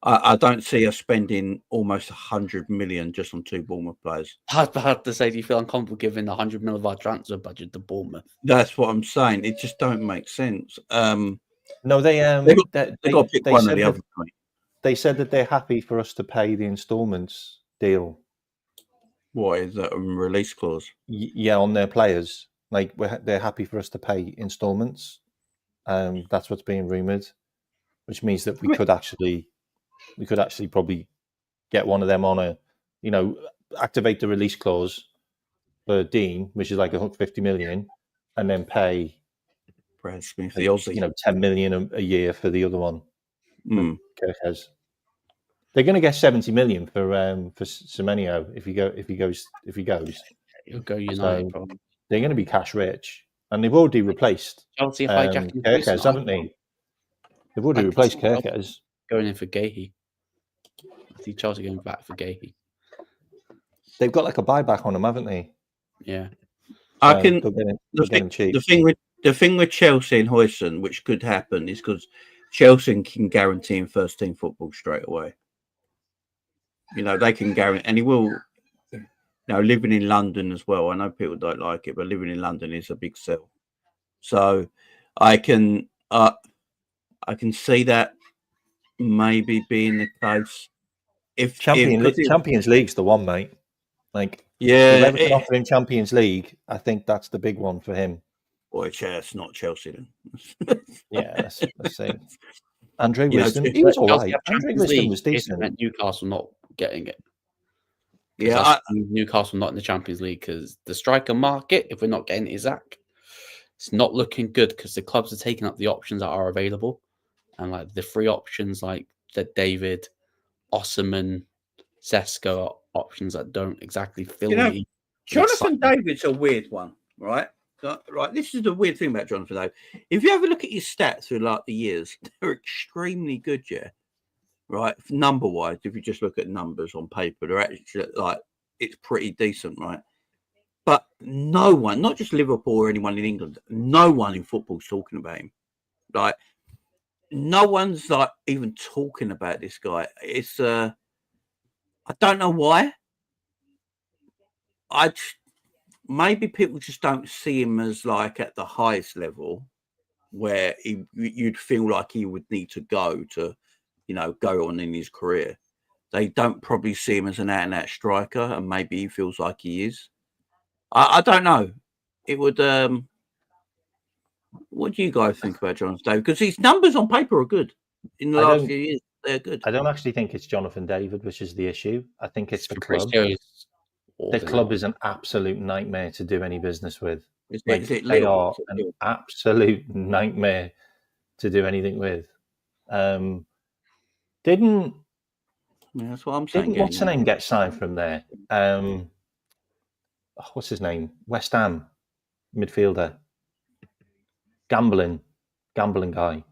I don't see us spending almost 100 million just on two Bournemouth players. I have to say, do you feel uncomfortable giving 100 million of our transfer budget to Bournemouth? That's what I'm saying. It just don't make sense. No, they got to pick one or the other. They said that they're happy for us to pay the instalments deal. What is that? A release clause? Yeah, on their players. Like they're happy for us to pay instalments. That's what's being rumoured, which means that we could actually probably get one of them on a, activate the release clause for Dean, which is like 150 million, and then pay Brad Smith, the Aussie, 10 million a year for the other one. Kirkes. They're going to get 70 million for Semenyo if he goes. He'll go United. So they're going to be cash rich, and they've already replaced Chelsea Kirkes, haven't they? They've already replaced Kirkes. Going in for Gahey. I see Chelsea going back for Gahey. They've got like a buyback on them, haven't they? Yeah. The thing with Chelsea and Huijsen, which could happen, is because Chelsea can guarantee him first team football straight away. They can guarantee, and he will. Living in London as well. I know people don't like it, but living in London is a big sell. So I can see that maybe being the case. If Champions League's the one, mate. Like, whoever can offer him Champions League, I think that's the big one for him. Boy, it's not Chelsea then. Yeah, let's see. Andre Wisdom, he was all right. Andre Wisdom was decent. Newcastle not getting it. Yeah, Newcastle not in the Champions League because the striker market, if we're not getting Isak, It's not looking good because the clubs are taking up the options that are available, and like the three options, like that David, Osman, Sesko, are options that don't exactly fill me. Jonathan David's a weird one, right? Right. This is the weird thing about Jonathan David. If you have a look at his stats through like the years, they're extremely good, yeah. Right, number wise, if you just look at numbers on paper, they're actually like it's pretty decent, right? But no one, not just Liverpool or anyone in England, no one in football's talking about him. Like, no one's like even talking about this guy. It's I don't know why. Maybe people just don't see him as like at the highest level where you'd feel like he would need to go to, go on in his career. They don't probably see him as an out-and-out striker, and maybe he feels like he is. I don't know. It would. What do you guys think about Jonathan David? Because his numbers on paper are good. In the last few years, they're good. I don't actually think it's Jonathan David, which is the issue. I think it's the club. The Awful. club is an absolute nightmare to do any business with. They are an absolute nightmare to do anything with. Didn't that's what I'm saying. What's the name get signed from there? What's his name? West Ham midfielder. Gambling guy.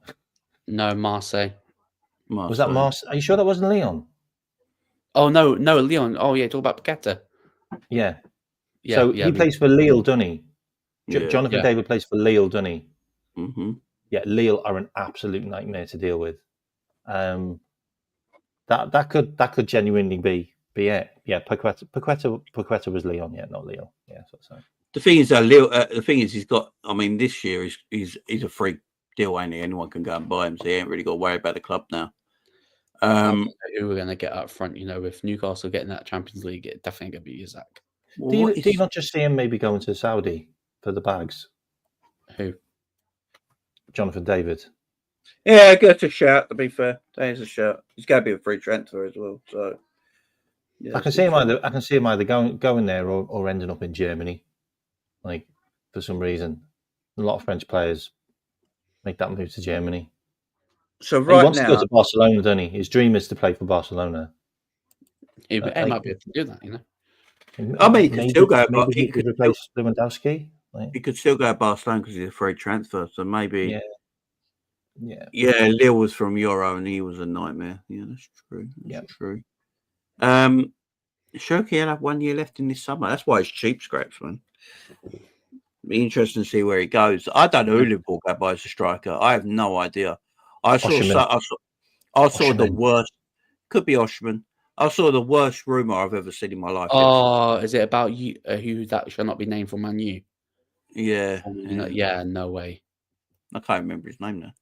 No, Marseille. Was that Marseille? Are you sure that wasn't Leon? Oh no, Leon. Oh yeah, talk about Paqueta. Yeah. So he plays for Lille, doesn't he? Jonathan David plays for Lille, doesn't he? Mm-hmm. Yeah, Lille are an absolute nightmare to deal with. That could genuinely be it. Yeah, Paqueta was Leon, not Lille. Yeah, so. The thing is, the thing is, he's got. I mean, this year he's a free deal, ain't he? Anyone can go and buy him, so he ain't really got to worry about the club now. Who we're going to get up front? With Newcastle getting that Champions League, it definitely going to be Isak. Do you not just see him maybe going to Saudi for the bags? Who? Jonathan David. Yeah, that's a shout. To be fair, that is a shout. He's got to be a free transfer as well. So I can see him either going there or ending up in Germany. Like, for some reason, a lot of French players make that move to Germany. So right he wants now, to go to Barcelona, doesn't he? His dream is to play for Barcelona. He might be able to do that, I mean, he could still go. Maybe he could replace Lewandowski. He could still go to Barcelona because he's a free transfer. So maybe, yeah. Lille was from Euro and he was a nightmare. Yeah, that's true. That's true. Shoki will have 1 year left in this summer. That's why it's cheap scraps, man. Be interesting to see where he goes. I don't know who Liverpool go by as a striker. I have no idea. I saw the worst. Could be Oshman. I saw the worst rumor I've ever seen in my life. Oh, is it about you? Who that shall not be named for Man U? Yeah. Yeah, no way. I can't remember his name now.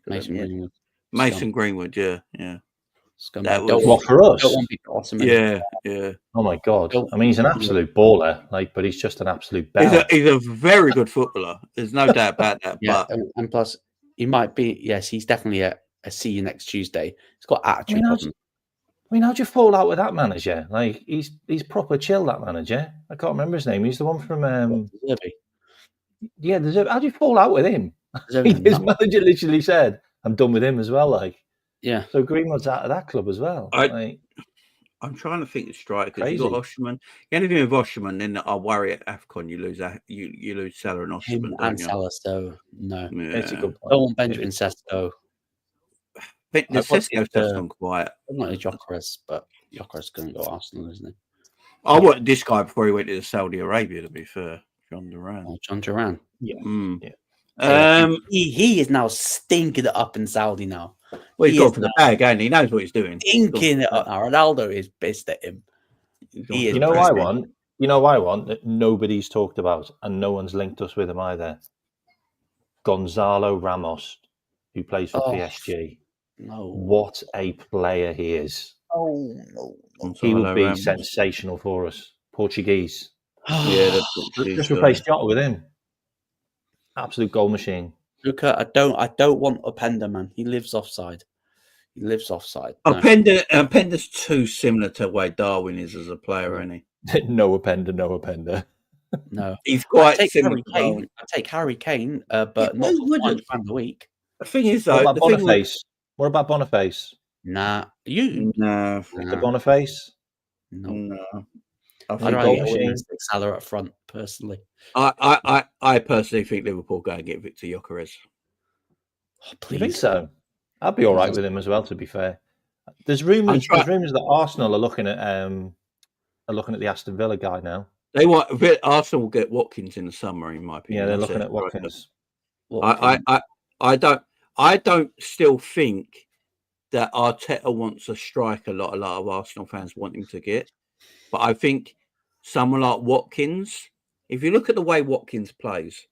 Greenwood. Mason Greenwood. Yeah. That was what for us. Yeah. Oh my god! I mean, he's an absolute baller. But he's just an absolute bell. He's a very good footballer. There's no doubt about that. Yeah, but and plus, he might be. Yes, he's definitely a see you next Tuesday. He's got attitude problems. I mean, how'd you fall out with that manager? He's proper chill. That manager. I can't remember his name. He's the one from. Yeah, how'd you fall out with him? His manager literally said, "I'm done with him as well." Yeah. So Greenwood's out of that club as well. I'm trying to think of strikers. You got Oshman. The only thing with Oshman, then I worry at AFCON you lose Salah and Oshman. And Salah, so no. Yeah. It's a good point. Don't want Benjamin Sesko. The Sesko's just gone quiet. Not Gyökeres, but Gyökeres going to go Arsenal, isn't he? I want this guy before he went to Saudi Arabia. To be fair, John Duran. Oh, John Duran. Yeah. He is now stinking it up in Saudi now. Well, he's gone for the bag, and he knows what he's doing. Stinking it up. Now, Ronaldo is pissed at him. You know what I want that nobody's talked about, and no one's linked us with him either. Gonzalo Ramos, who plays for PSG. No. What a player he is. Oh, no. He would be sensational for us. Portuguese. Just replace Jota with him. Absolute goal machine. Luca, I don't want Openda, man. He lives offside. No. Openda's too similar to the way Darwin is as a player, isn't he? No Openda. No, He's quite I take similar. Harry Kane, but not for £100 a week. The thing is, What though, about Boniface? What about Boniface? Nah, you. No, The Boniface? No. I I'd think rather goal get machine. Salah up front, personally. I personally think Liverpool go and get Victor Gyökeres. Oh, Do you think please. so? I'd be all right with him as well. To be fair, there's rumours. There's rumours that Arsenal are looking at the Aston Villa guy now. They want Arsenal will get Watkins in the summer, in my opinion. Yeah, they're looking at Watkins. I don't still think that Arteta wants a striker. A lot of Arsenal fans want him to get, but I think someone like Watkins. If you look at the way Watkins plays,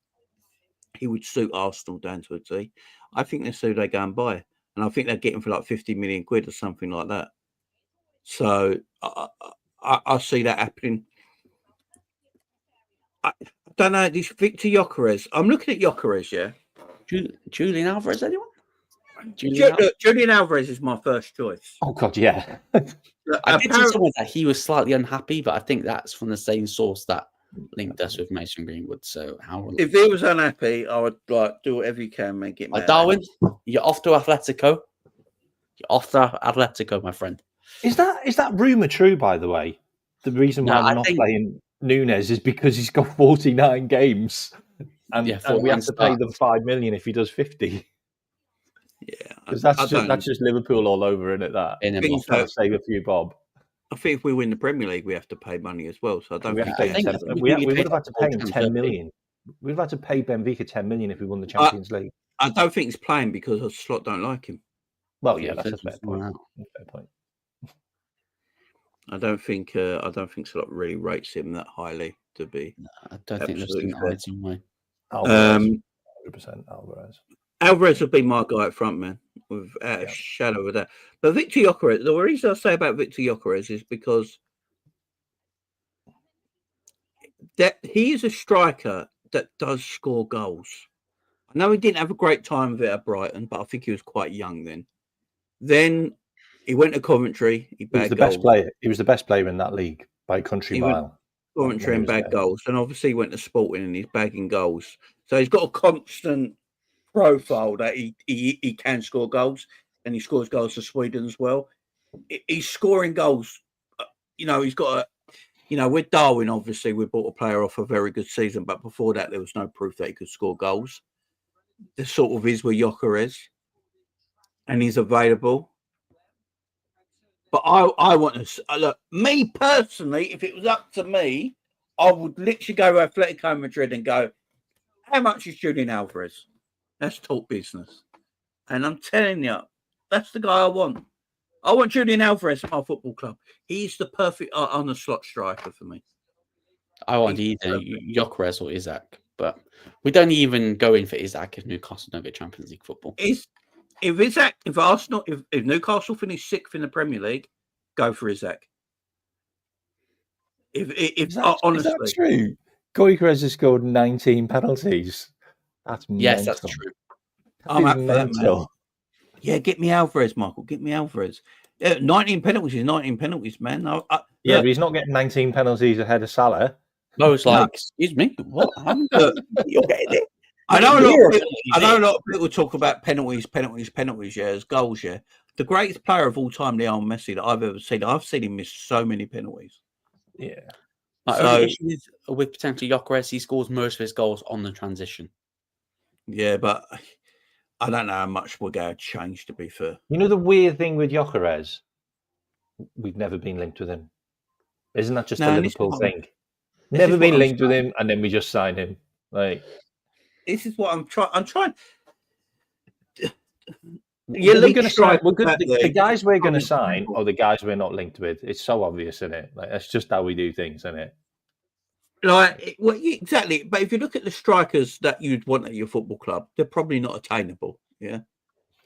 he would suit Arsenal down to a T. I think that's who they go and buy, and I think they're getting for like 50 million quid or something like that. So I see that happening. I don't know. This Victor Gyökeres. I'm looking at Gyökeres, yeah. Julian Alvarez, anyone? Julian Alvarez is my first choice. Oh God, yeah. I did see somewhere that he was slightly unhappy, but I think that's from the same source that linked us with Mason Greenwood. So if he was unhappy, I would do whatever you can, make it. Darwin, you're off to Atletico. You're off to Atletico, my friend. Is that rumor true? By the way, the reason why we're not playing Núñez is because he's got 49 games, and we have to pay them $5 million if he does 50. Yeah, because that's just Liverpool all over, isn't it? That trying to save a few bob. I think if we win the Premier League, we have to pay money as well. So I don't think we would have had to pay him 10 million. We'd have had to pay Benfica 10 million if we won the Champions League. I don't think he's playing because the slot don't like him. Well, yeah, that's a fair point. I don't think Slot really rates him that highly to be. No, I don't think there's an item way. 100% Alvarez. Alvarez would be my guy up front, man, without a shadow of a doubt. But Victor Gyökeres, the reason I say about Victor Gyökeres is because that he is a striker that does score goals. I know he didn't have a great time with it at Brighton, but I think he was quite young then. Then he went to Coventry. He was the best player. He was the best player in that league by a country mile. Coventry and bagged goals, and obviously he went to Sporting and he's bagging goals. So he's got a constant profile that he can score goals, and he scores goals for Sweden as well. He's scoring goals. He's got with Darwin, obviously we bought a player off a very good season, but before that there was no proof that he could score goals. The sort of is with Gyökeres, and he's available. But I want to look, me personally, if it was up to me, I would literally go to Atletico Madrid and go, how much is Julian Alvarez? Let's talk business. And I'm telling you, that's the guy I want. I want Julian Alvarez at my football club. He's the perfect on the slot striker for me. I want either Gyökeres or Isak, but we don't even go in for Isak if Newcastle don't get Champions League football. If Newcastle finish 6th in the Premier League, go for Isak. Honestly, is that true? Gyökeres has scored 19 penalties. That's yes, that's true. I'm up for that, man. Yeah, get me Alvarez, Michael. Get me Alvarez. 19 penalties is 19 penalties, man. But he's not getting 19 penalties ahead of Salah. No, it's like, excuse me, what? You're getting it. I know a lot of people talk about penalties, as goals, yeah. The greatest player of all time, Lionel Messi, that I've ever seen. I've seen him miss so many penalties. Yeah. The issue is with potentially Gyökeres, he scores most of his goals on the transition. Yeah, but I don't know how much we're going to change, to be fair. You know the weird thing with Gyökeres? We've never been linked with him. Isn't that just a Liverpool thing? Never been linked with him, and then we just signed him. Like, this is what I'm trying. We're going to sign. The guys we're going to sign are the guys we're not linked with. It's so obvious, isn't it? Like, that's just how we do things, isn't it? Exactly. But if you look at the strikers that you'd want at your football club, they're probably not attainable. Yeah.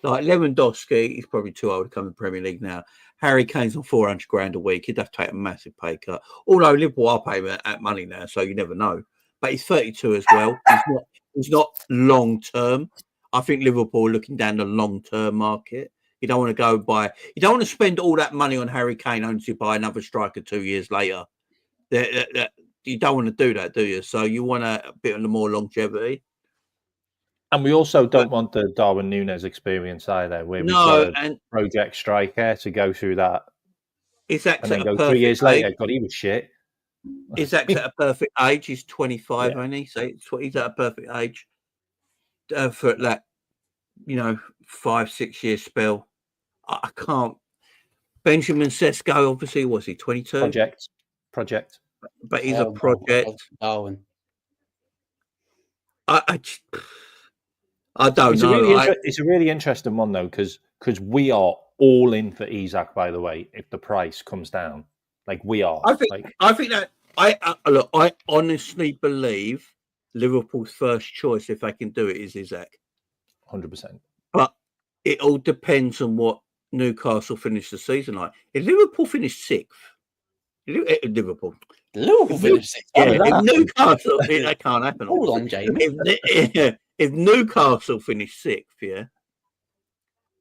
Like Lewandowski, he's probably too old to come to the Premier League now. Harry Kane's on $400,000 a week. He'd have to take a massive pay cut. Although Liverpool are paying that money now, so you never know. But he's 32 as well. He's not long term. I think Liverpool are looking down the long term market. You don't want to you don't want to spend all that money on Harry Kane only to buy another striker 2 years later. you don't want to do that, do you? So you want a bit of the more longevity. And we also don't want the Darwin Nunez experience either, where we've got a project striker to go through that. Isak's and then at go a 3 years perfect later, age. God, he was shit. Isak's at a perfect age. He's 25 only, so he's at a perfect age for that, 5-6 year spell. I can't. Benjamin Sesko, obviously, was he 22? Project. But he's a project. Darwin. I don't know. It's a really interesting one though, because we are all in for Isak. By the way, if the price comes down, we are. I think that I honestly believe Liverpool's first choice, if they can do it, is Isak. 100%. But it all depends on what Newcastle finish the season like. If Liverpool finish 6th, Liverpool finished 6th. If Newcastle, that can't happen. Hold on, Jamie. If Newcastle finish 6th, if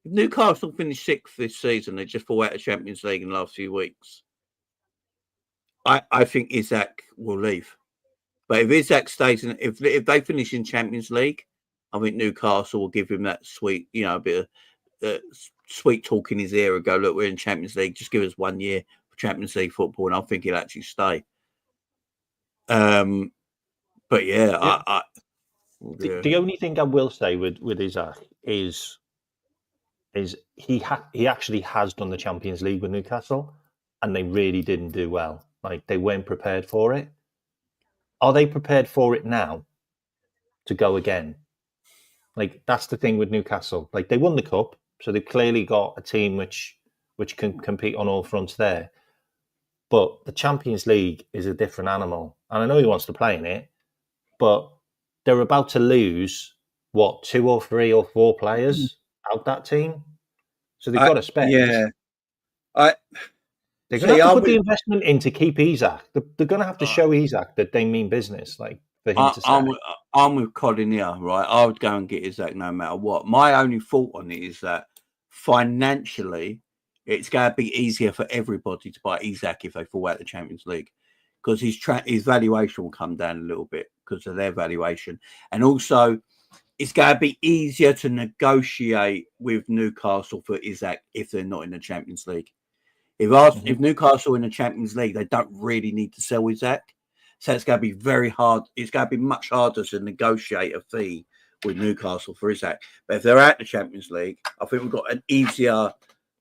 Newcastle finish 6th this season, they just fall out of Champions League in the last few weeks. I think Isak will leave. But if Isak stays in, if they finish in Champions League, I think Newcastle will give him that sweet, a bit of sweet talk in his ear and go, look, we're in Champions League. Just give us 1 year for Champions League football, and I think he'll actually stay. But yeah, the only thing I will say with Isak is he actually has done the Champions League with Newcastle, and they really didn't do well. They weren't prepared for it. Are they prepared for it now to go again? That's the thing with Newcastle. They won the cup, so they've clearly got a team which can compete on all fronts there. But the Champions League is a different animal. And I know he wants to play in it, but they're about to lose, 2 or 3 or 4 players out that team. So they've got to spend. Yeah. They're going to have to put the investment in to keep Isak. They're going to have to show Isak that they mean business, for him to say. I'm with Colin here, right? I would go and get Isak no matter what. My only thought on it is that financially, it's going to be easier for everybody to buy Isak if they fall out of the Champions League, because his valuation will come down a little bit because of their valuation. And also, it's going to be easier to negotiate with Newcastle for Isak if they're not in the Champions League. If Newcastle in the Champions League, they don't really need to sell Isak. So it's going to be very hard. It's going to be much harder to negotiate a fee with Newcastle for Isak. But if they're out the Champions League, I think we've got an easier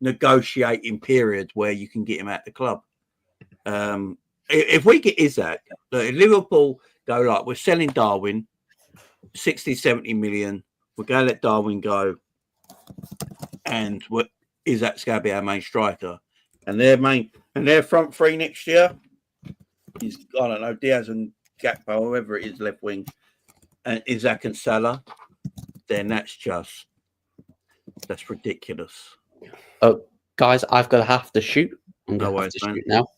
negotiating period where you can get him at the club. If we get Isak, if Liverpool go we're selling Darwin, 60, 70 million, we're going to let Darwin go, and Isak's going to be our main striker. And their front three next year is, I don't know, Diaz and Gakpo, whoever it is, left wing, and Isak and Salah. Then that's ridiculous. Oh, guys, I've got to have to shoot. I'm going to have to shoot now.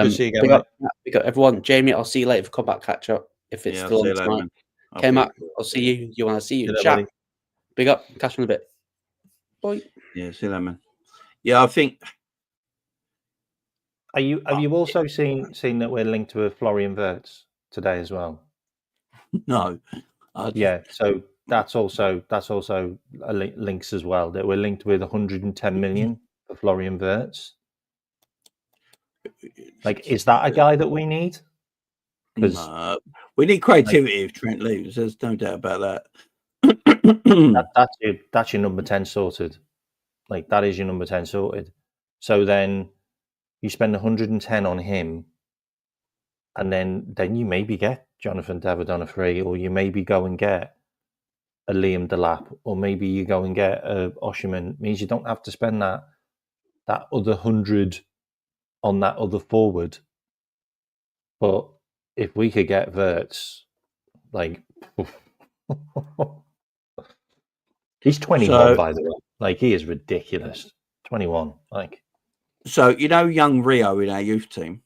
See you again, we got everyone. Jamie, I'll see you later for combat catch up if it's still on tonight. Okay, Matt, I'll see you. You want to see you? Chat. Big up. Catch you in a bit. Bye. Yeah, see you later, man. Yeah, I think. Have you also seen that we're linked to a Florian Wirtz today as well? No. Yeah, so that's also links as well, that we're linked with 110 million for Florian Wirtz. Is that a guy that we need? We need creativity if Trent leaves. There's no doubt about that. That's your number 10 sorted. That is your number 10 sorted. So then you spend 110 on him, and then you maybe get Jonathan David on a free, or you maybe go and get a Liam Delap, or maybe you go and get a Osherman. Means you don't have to spend that other 100 on that other forward. But if we could get Wirtz, he's 21, by the way. He is ridiculous. 21, So, young Rio in our youth team?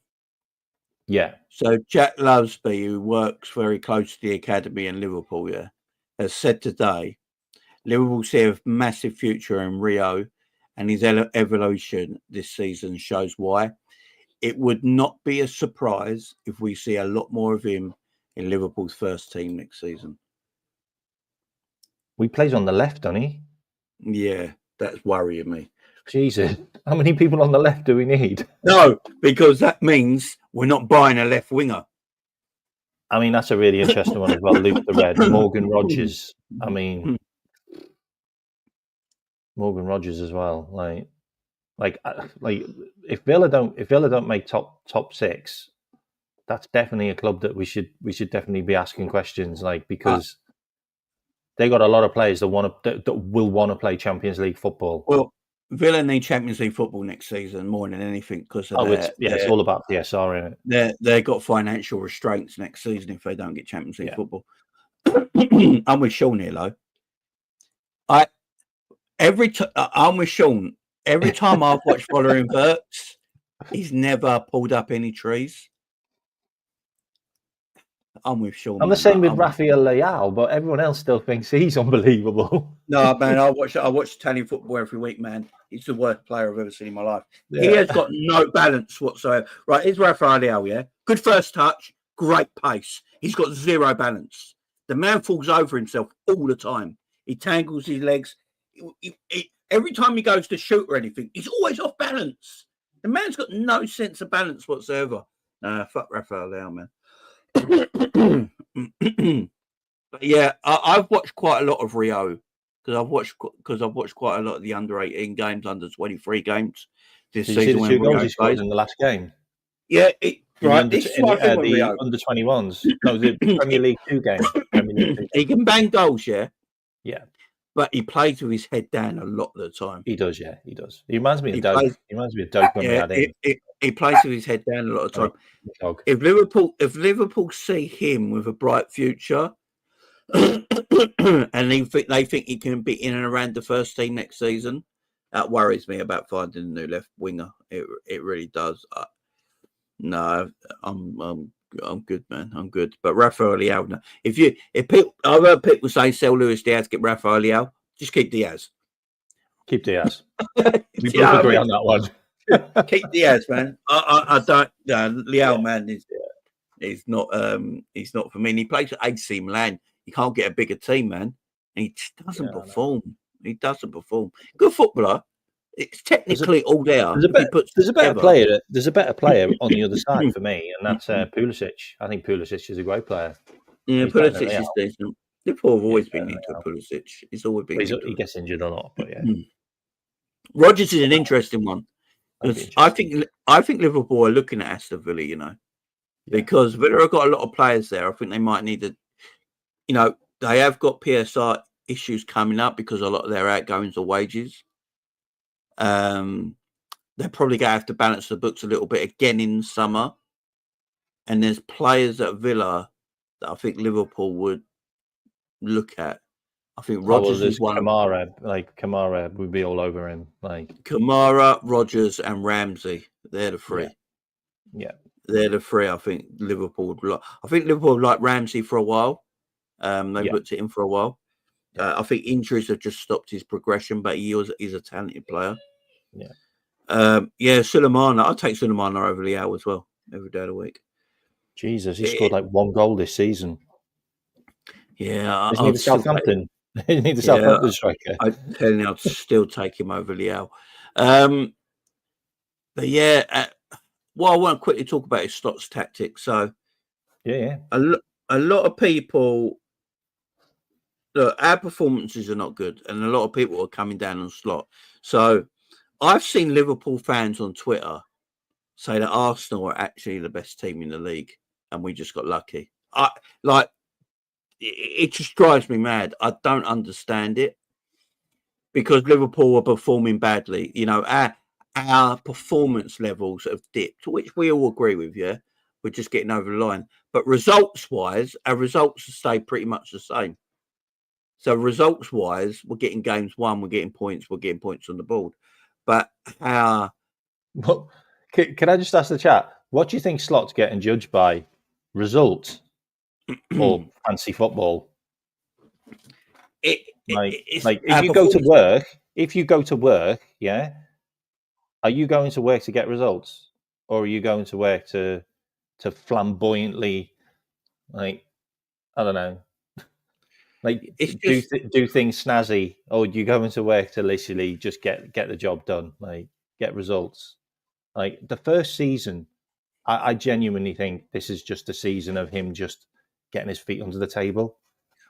Yeah. So Jack Lusby, who works very close to the academy in Liverpool, has said today, Liverpool see a massive future in Rio, and his evolution this season shows why. it would not be a surprise if we see a lot more of him in Liverpool's first team next season. We plays on the left, doesn't he? Yeah, that's worrying me. Jesus, how many people on the left do we need? No, because that means we're not buying a left winger. I mean, that's a really interesting one as well. Luke the Red, Morgan Rogers. I mean, Morgan Rogers as well. Like if Villa don't make top six, that's definitely a club that we should definitely be asking questions. Like, because they got a lot of players that will want to play Champions League football. Well, Villa need Champions League football next season more than anything because it's all about PSR, isn't it? They've got financial restraints next season if they don't get Champions League football. I'm with Sean here, though. I'm with Sean. Every time I've watched Following Verts, he's never pulled up any trees. I'm with Sean. I'm the same with Rafael Leao, but everyone else still thinks he's unbelievable. No, man, I watch Italian football every week, man. He's the worst player I've ever seen in my life. Yeah. He has got no balance whatsoever. Right, here's Rafael Leao, yeah? Good first touch, great pace. He's got zero balance. The man falls over himself all the time. He tangles his legs. Every time he goes to shoot or anything, he's always off balance. The man's got no sense of balance whatsoever. Fuck Rafael Leao, man. But yeah, I've watched quite a lot of Rio because I've watched quite a lot of the under 18 games, under 23 games this season. You see the two goals he scored in the last game? Yeah, right. The under 21s. No, the Premier League 2 game. He can bang goals, yeah. Yeah. But he plays with his head down a lot of the time. He does, yeah. He does. He reminds me of Dope. He reminds me of Dope when we had him. He plays with his head down a lot of the time. If Liverpool see him with a bright future, and they think he can be in and around the first team next season, that worries me about finding a new left winger. It really does. No, I'm good, man. I'm good. But Rafael Leao, no. I've heard people say sell Luis Diaz, get Rafael Leao. Just keep Diaz. Keep Diaz. We both agree on that one. Keep Diaz, man. I don't. Leao, man, is not. He's not for me. And he plays at AC Milan. You can't get a bigger team, man. And he just doesn't perform. He doesn't perform. Good footballer. It's technically all there. There's a better player. There's a better player on the other side for me, and that's Pulisic. I think Pulisic is a great player. Yeah, Pulisic is decent. Liverpool have always been into Pulisic. It's always been. He gets injured a lot, but yeah. Rodgers is an interesting one. I think Liverpool are looking at Aston Villa, you know, because Villa have got a lot of players there. I think they might need to, you know, they have got PSR issues coming up because a lot of their outgoings are wages. They're probably going to have to balance the books a little bit again in summer. And there's players at Villa that I think Liverpool would look at. I think Rodgers is one. Kamara would be all over him. Like Kamara, Rodgers, and Ramsey. They're the three. Yeah. They're the three I think Liverpool would like. I think Liverpool would like Ramsey for a while. They've looked at him for a while. I think injuries have just stopped his progression, but he's a talented player. Yeah. Sulemana. I'll take Sulemana over Leao as well, every day of the week. Jesus, he scored like 1 goal this season. Yeah. Isn't he the Southampton? Isn't he the Southampton striker? I'm telling you, I'd still take him over Leao. But yeah, what I want to quickly talk about is Slott's tactics. So, a lot of people... Look, our performances are not good, and a lot of people are coming down on Slot. So I've seen Liverpool fans on Twitter say that Arsenal are actually the best team in the league, and we just got lucky. It just drives me mad. I don't understand it because Liverpool are performing badly. You know, our performance levels have dipped, which we all agree with. Yeah, we're just getting over the line. But results-wise, our results have stayed pretty much the same. So results-wise, we're getting games won, we're getting points on the board. But how... Well, can I just ask the chat, what do you think Slot's getting judged by? Results or fancy football? If you go to work, yeah, are you going to work to get results? or are you going to work to flamboyantly, like, I don't know, like do things snazzy, or do you go into work to literally just get the job done, like get results? Like the first season, I genuinely think this is just a season of him just getting his feet under the table.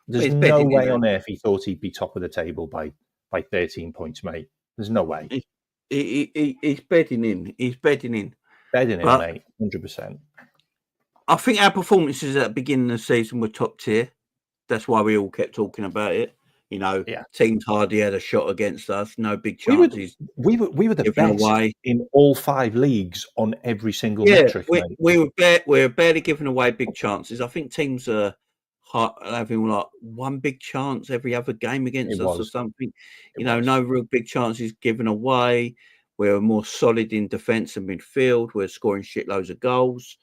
There's no way on earth he thought he'd be top of the table by 13 points, mate. There's no way. He's bedding in. He's bedding in. Bedding in, mate. 100%. I think our performances at the beginning of the season were top tier. That's why we all kept talking about it. You know, teams hardly had a shot against us. No big chances. We were the best in all 5 leagues on every single metric. We were barely giving away big chances. I think teams are having like one big chance every other game against us or something. No real big chances given away. We're more solid in defence and midfield. We're scoring shitloads of goals.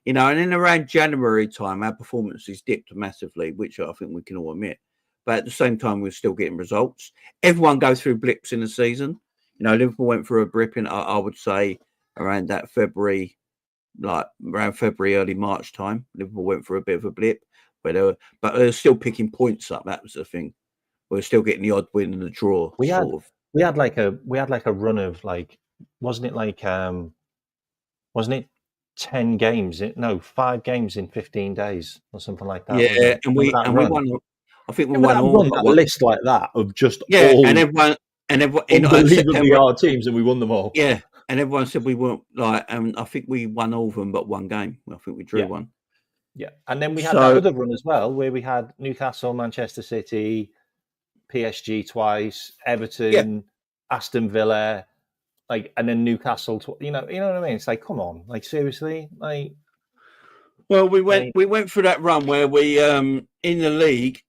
And then around January time, our performances dipped massively, which I think we can all admit. But at the same time, we're still getting results. Everyone goes through blips in the season. Liverpool went through a blip in, I would say, around that February, early March time. Liverpool went through a bit of a blip, but they were still picking points up. That was the thing. We were still getting the odd win and the draw. We had like a run of wasn't it 10 games? 5 games in 15 days or something like that. Yeah, and we won. I think we won all that list like that of just all and everyone unbelievably hard teams, and we won them all. Yeah, and everyone said we weren't I think we won all of them but one game. I think we drew one. Yeah, and then we had that other run as well, where we had Newcastle, Manchester City, PSG twice, Everton, Aston Villa, and then Newcastle. You know what I mean? It's like, come on, seriously, Well, we went through that run where we in the league.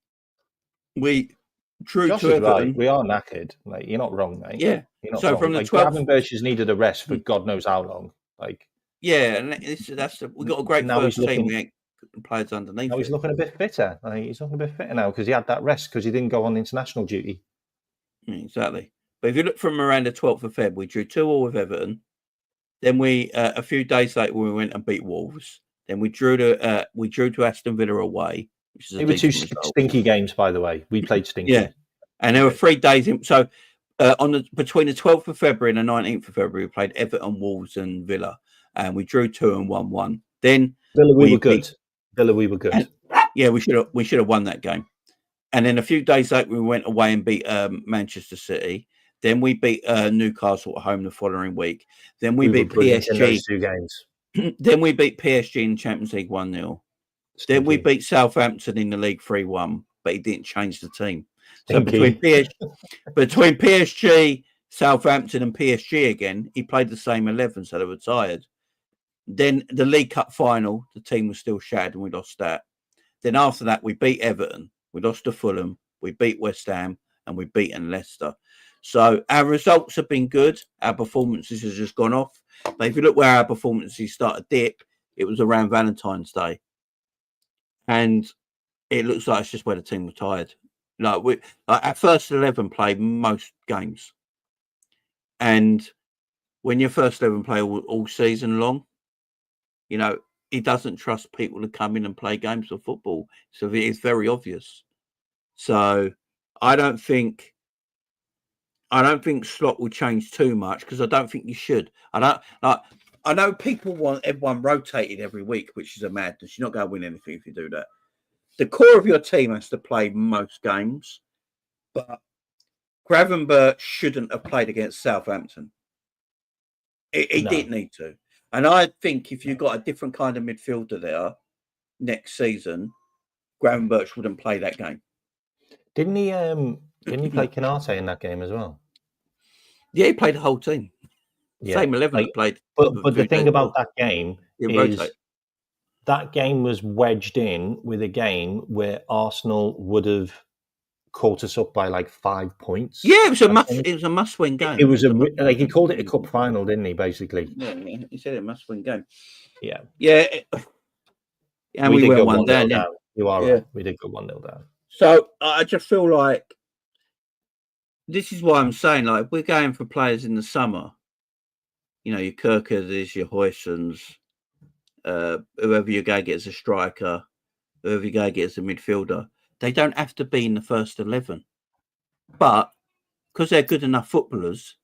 We drew to Everton. Right. We are knackered. You're not wrong, mate. Yeah. You're not so wrong. From the 12th, Gravenberch has needed a rest for God knows how long. Yeah, and we got a great first team. We ain't players underneath. Now he's looking a bit fitter. He's looking a bit fitter now because he had that rest because he didn't go on international duty. Exactly. But if you look from around the 12th of Feb, we drew 2-2 with Everton. Then we a few days later we went and beat Wolves. Then we drew to Aston Villa away. It were 2 stinky games, by the way. We played stinky. Yeah, and there were 3 days in. So between the 12th of February and the 19th of February, we played Everton, Wolves, and Villa, and we drew 2 and won 1. Then Villa, we were good. Villa, we were good. And, we should have won that game. And then a few days later, we went away and beat Manchester City. Then we beat Newcastle at home the following week. Then we beat PSG. In those 2 games. Then we beat PSG in Champions League 1-0. Then we beat Southampton in the league 3-1, but he didn't change the team. So between PSG, Southampton, and PSG again, he played the same 11, so they were tired. Then the League Cup final, the team was still shattered, and we lost that. Then after that, we beat Everton, we lost to Fulham, we beat West Ham, and we beaten Leicester. So our results have been good. Our performances have just gone off. But if you look where our performances started dip, it was around Valentine's Day. And it looks like it's just where the team was tired. Our first 11 played most games. And when your first 11 play all season long, he doesn't trust people to come in and play games of football. So it's very obvious. So I don't think slot will change too much because I don't think you should. I know people want everyone rotated every week, which is a madness. You're not going to win anything if you do that. The core of your team has to play most games, but Gravenberch shouldn't have played against Southampton. He didn't need to. And I think if you've got a different kind of midfielder there next season, Gravenberch wouldn't play that game. Didn't he play Konate in that game as well? Yeah, he played the whole team. Yeah. Same 11 he played. But the thing about that game is that game was wedged in with a game where Arsenal would have caught us up by 5 points. Yeah, it was a must-win game. It was he called it a cup final, didn't he? Basically, yeah. He said it a must-win game. Yeah. And we went 1 down. You are right. We did go 1-0 down. So I just feel like this is why I'm saying we're going for players in the summer. your Kirkers, your Huijsens, whoever you go get as a striker, whoever you go get as a midfielder, they don't have to be in the first 11. But because they're good enough footballers,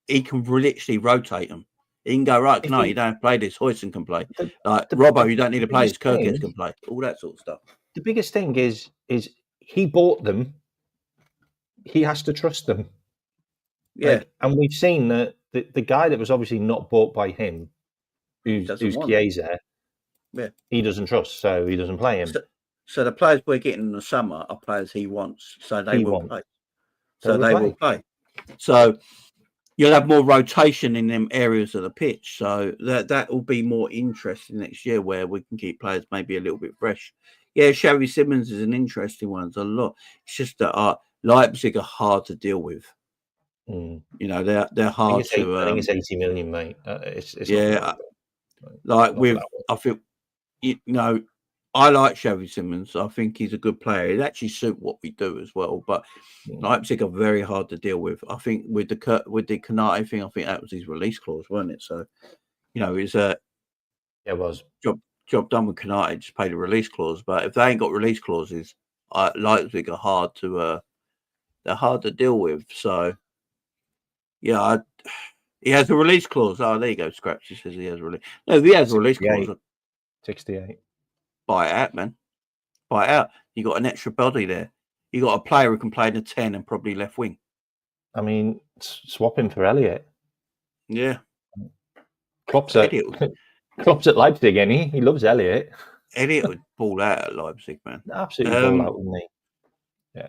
he can literally rotate them. He can go, right, no, you don't have to play this. Huijsen can play. Robbo, you don't need to play this. Kirkers can play. All that sort of stuff. The biggest thing is he bought them. He has to trust them. Yeah. And we've seen that the guy that was obviously not bought by him, who's Chiesa, he doesn't trust, so he doesn't play him. So the players we're getting in the summer are players he wants, so they will play. So they will play. So you'll have more rotation in them areas of the pitch. So that will be more interesting next year, where we can keep players maybe a little bit fresh. Yeah, Xavi Simons is an interesting one. There's a lot. It's just that Leipzig are hard to deal with. They're hard to. I think it's 80 million, mate. It's I feel, I like Xavi Simons. I think he's a good player. It actually suits what we do as well. But Leipzig are very hard to deal with. I think with the Konate thing, I think that was his release clause, wasn't it? So, it was job done with Konate. Just pay the release clause. But if they ain't got release clauses, Leipzig are hard to deal with. So, yeah, he has a release clause. Oh, there you go. Scratch. He says he has a release. No, if he has a release clause. 68. Buy it out, man. Buy it out. You got an extra body there. You got a player who can play in a 10 and probably left wing. I mean, swap him for Elliot. Yeah. Klopp's at Leipzig, ain't he? He loves Elliot. Elliot would ball out at Leipzig, man. Absolutely ball out, wouldn't he? Yeah.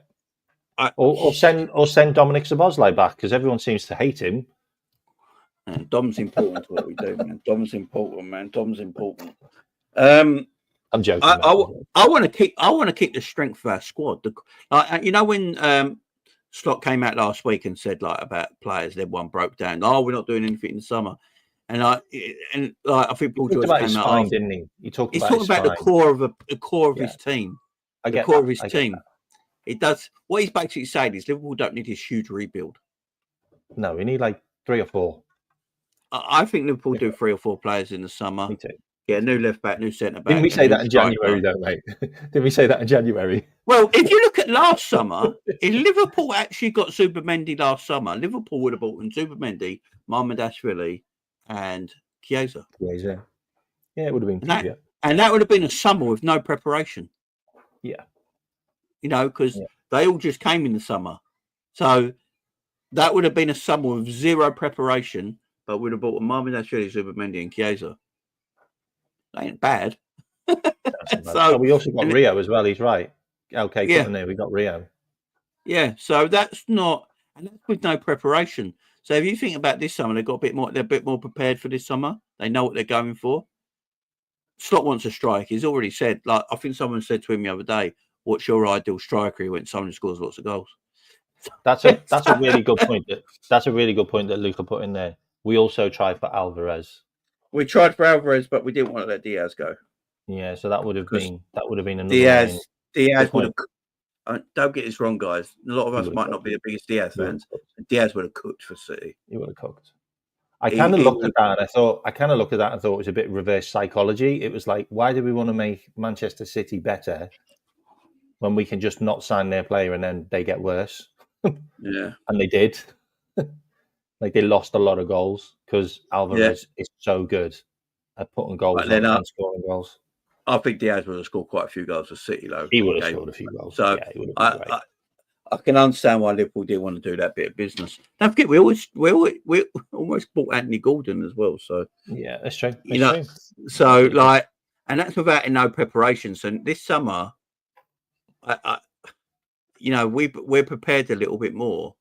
Or send Dominik Szoboszlai back, because everyone seems to hate him. And Dom's important to what we do, man. Dom's important, man. Dom's important. I'm joking. I want to keep the strength of our squad. When Slot came out last week and said about players, everyone broke down. Oh, we're not doing anything in the summer, and I think Paul George came out after, didn't he? He's talking about the core of his team. The core of his team. It does. What he's basically saying is Liverpool don't need this huge rebuild. No, we need like 3 or 4. I think Liverpool do 3 or 4 players in the summer. Me too. Yeah, new left back, new centre back. Didn't we say that in January, though, mate? Didn't we say that in January? Well, if you look at last summer, if Liverpool actually got Zubimendi last summer, Liverpool would have bought in Zubimendi, Mamardashvili, and Chiesa. Yeah, it would have been. And that would have been a summer with no preparation. Yeah. Because they all just came in the summer. So that would have been a summer with 0 preparation, but we'd have bought a Mamardashvili, Zubimendi, and Chiesa. That ain't bad. So we also got Rio as well. He's right. Okay, there we got Rio. Yeah, so that's not, and that's with no preparation. So if you think about this summer, they're a bit more prepared for this summer. They know what they're going for. Slot wants a striker. He's already said, I think someone said to him the other day, "What's your ideal striker?" He went, "Someone who scores lots of goals." That's a really good point. That's a really good point that Luca put in there. We also tried for Alvarez. We tried for Alvarez, but we didn't want to let Diaz go. Yeah, so that would have been another. Diaz would have. Don't get this wrong, guys. A lot of us might not be the biggest Diaz fans. Diaz would have cooked for City. He would have cooked. I kind of looked at that and thought it was a bit reverse psychology. It was like, why do we want to make Manchester City better when we can just not sign their player and then they get worse? Yeah, and they did. Like they lost a lot of goals because Alvarez is so good at putting goals and scoring goals. I think Diaz would have scored quite a few goals for City, though. He would have scored a few goals. So I can understand why Liverpool didn't want to do that bit of business. Don't forget, we almost bought Anthony Gordon as well. So yeah, that's true. So and that's without no preparation. So this summer, we're prepared a little bit more.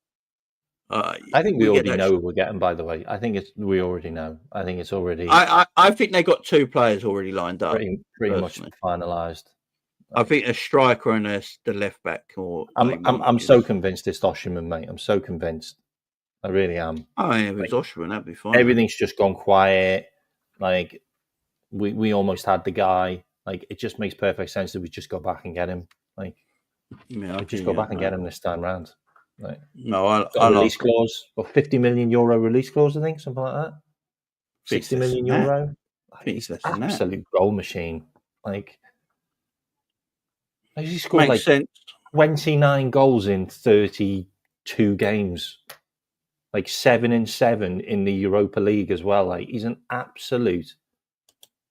I think we already know who we're getting. By the way, I think we already know. I think it's already. I think they got 2 players already lined up. Pretty much finalised. I think a striker and the left back. I'm so convinced it's Osimhen, mate. I'm so convinced. I really am. Oh, yeah, if it's Osimhen, that'd be fine. Everything's just gone quiet. Like we almost had the guy. Like it just makes perfect sense that we just go back and get him. Like just go back and get him this time round. Like, No, I release clause or €50 million release clause, I think, something like that. 60 million euro. I think He's it's an less absolute goal machine. Like he scored makes sense. 29 goals in 32 games, like 7 and 7 in the Europa League as well. Like he's an absolute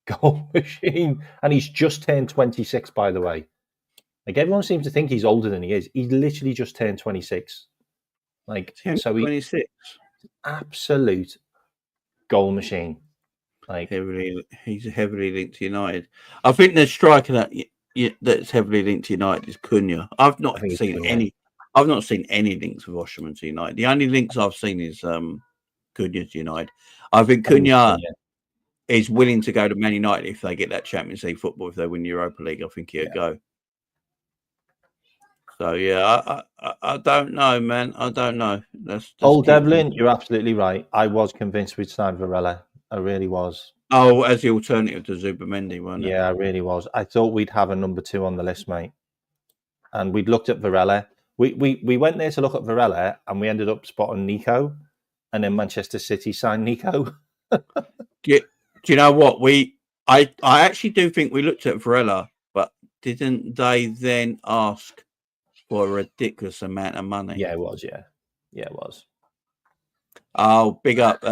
goal machine, and he's just turned 26, by the way. Like everyone seems to think he's older than he is. He literally just turned 26. Like so, 26. Absolute goal machine. Like he's heavily linked to United. I think the striker that's heavily linked to United is Cunha. I've not seen any links with Osimhen to United. The only links I've seen is Cunha to United. I think Cunha is willing to go to Man United if they get that Champions League football. If they win the Europa League, I think he'll go. So yeah, I don't know, man. I don't know. Devlin, you're absolutely right. I was convinced we'd sign Varela. I really was. Oh, as the alternative to Zubimendi, wasn't it? Yeah, I really was. I thought we'd have a number 2 on the list, mate. And we'd looked at Varela. We went there to look at Varela, and we ended up spotting Nico, and then Manchester City signed Nico. Do you know what? I actually do think we looked at Varela, but didn't they then ask for a ridiculous amount of money? Yeah, it was. Yeah, it was. Oh, big up.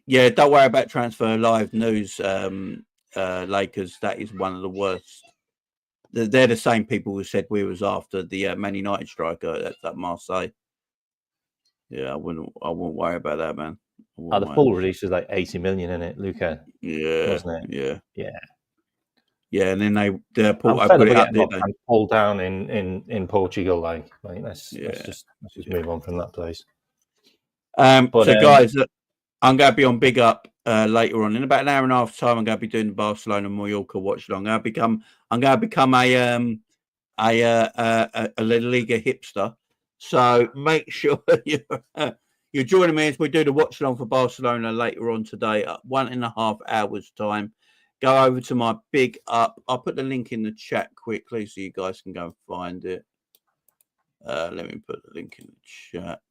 Yeah, don't worry about transfer live news, Lakers. That is one of the worst. They're the same people who said we was after the Man United striker at Marseille. Yeah, I wouldn't worry about that, man. The full release was like 80 million in it, Luca. Yeah, wasn't it? Yeah. And then they put it up there. And pulled down in Portugal. Like let's just move on from that place. Guys, I'm going to be on Big Up later on in about an hour and a half time. I'm going to be doing the Barcelona Mallorca watch along. I'm going to become a La Liga hipster. So make sure you're joining me as we do the watch along for Barcelona later on today at 1.5 hours time. Go over to my Big Up. I'll put the link in the chat quickly so you guys can go and find it. Let me put the link in the chat.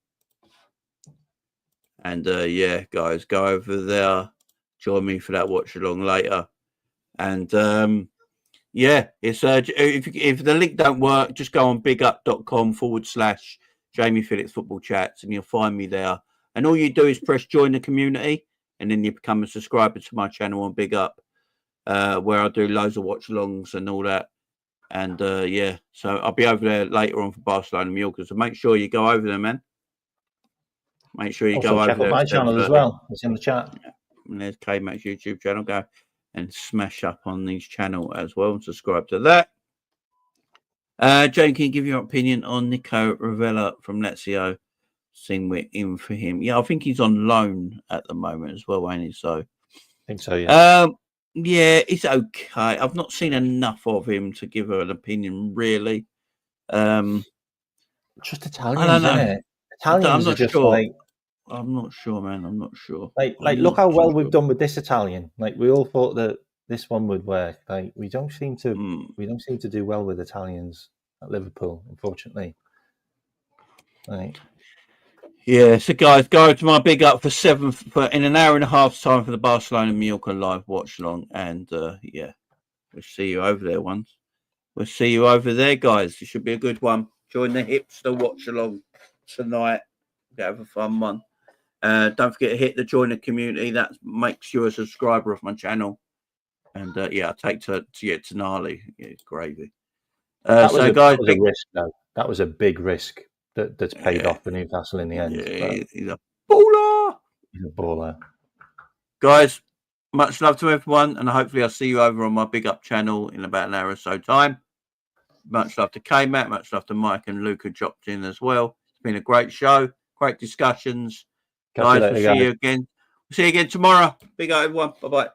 And guys, go over there. Join me for that watch along later. And it's if the link don't work, just go on bigup.com/Jamie Phillips Football Chats, and you'll find me there. And all you do is press join the community, and then you become a subscriber to my channel on Big Up, where I do loads of watch alongs and all that. And so I'll be over there later on for Barcelona and Mallorca. So make sure you go over there, man. Make sure you go over check out my channel as well. It's in the chat. Yeah. And there's K-Max YouTube channel. Go and smash up on his channel as well and subscribe to that. Jane, can you give your opinion on Nico Ravella from Lazio? Seeing we're in for him. Yeah, I think he's on loan at the moment as well, ain't he? So I think so, yeah. Yeah, it's okay. I've not seen enough of him to give her an opinion, really. Just Italians, isn't it? Italians are just sure. I'm not sure, man. I'm not sure. Like look how well we've done with this Italian. Like we all thought that this one would work. Like we don't seem to do well with Italians at Liverpool, unfortunately. Right. Yeah, so guys, go to my Big Up for in an hour and a half's time for the Barcelona Mallorca live watch along, and we'll see you over there once. We'll see you over there, guys. It should be a good one. Join the hipster watch along tonight. Have a fun one. Don't forget to hit the join the community. That makes you a subscriber of my channel. And I take to Tonali. Yeah, it's gravy. That was a risk, though. That was a big risk that's paid off for Newcastle in the end. Yeah, he's a baller. He's a baller. Guys, much love to everyone, and hopefully I'll see you over on my Big Up channel in about an hour or so time. Much love to K-Matt, much love to Mike and Luca dropped in as well. It's been a great show, great discussions. Guys, we'll see you again. We'll see you again tomorrow. Big Up, everyone. Bye-bye.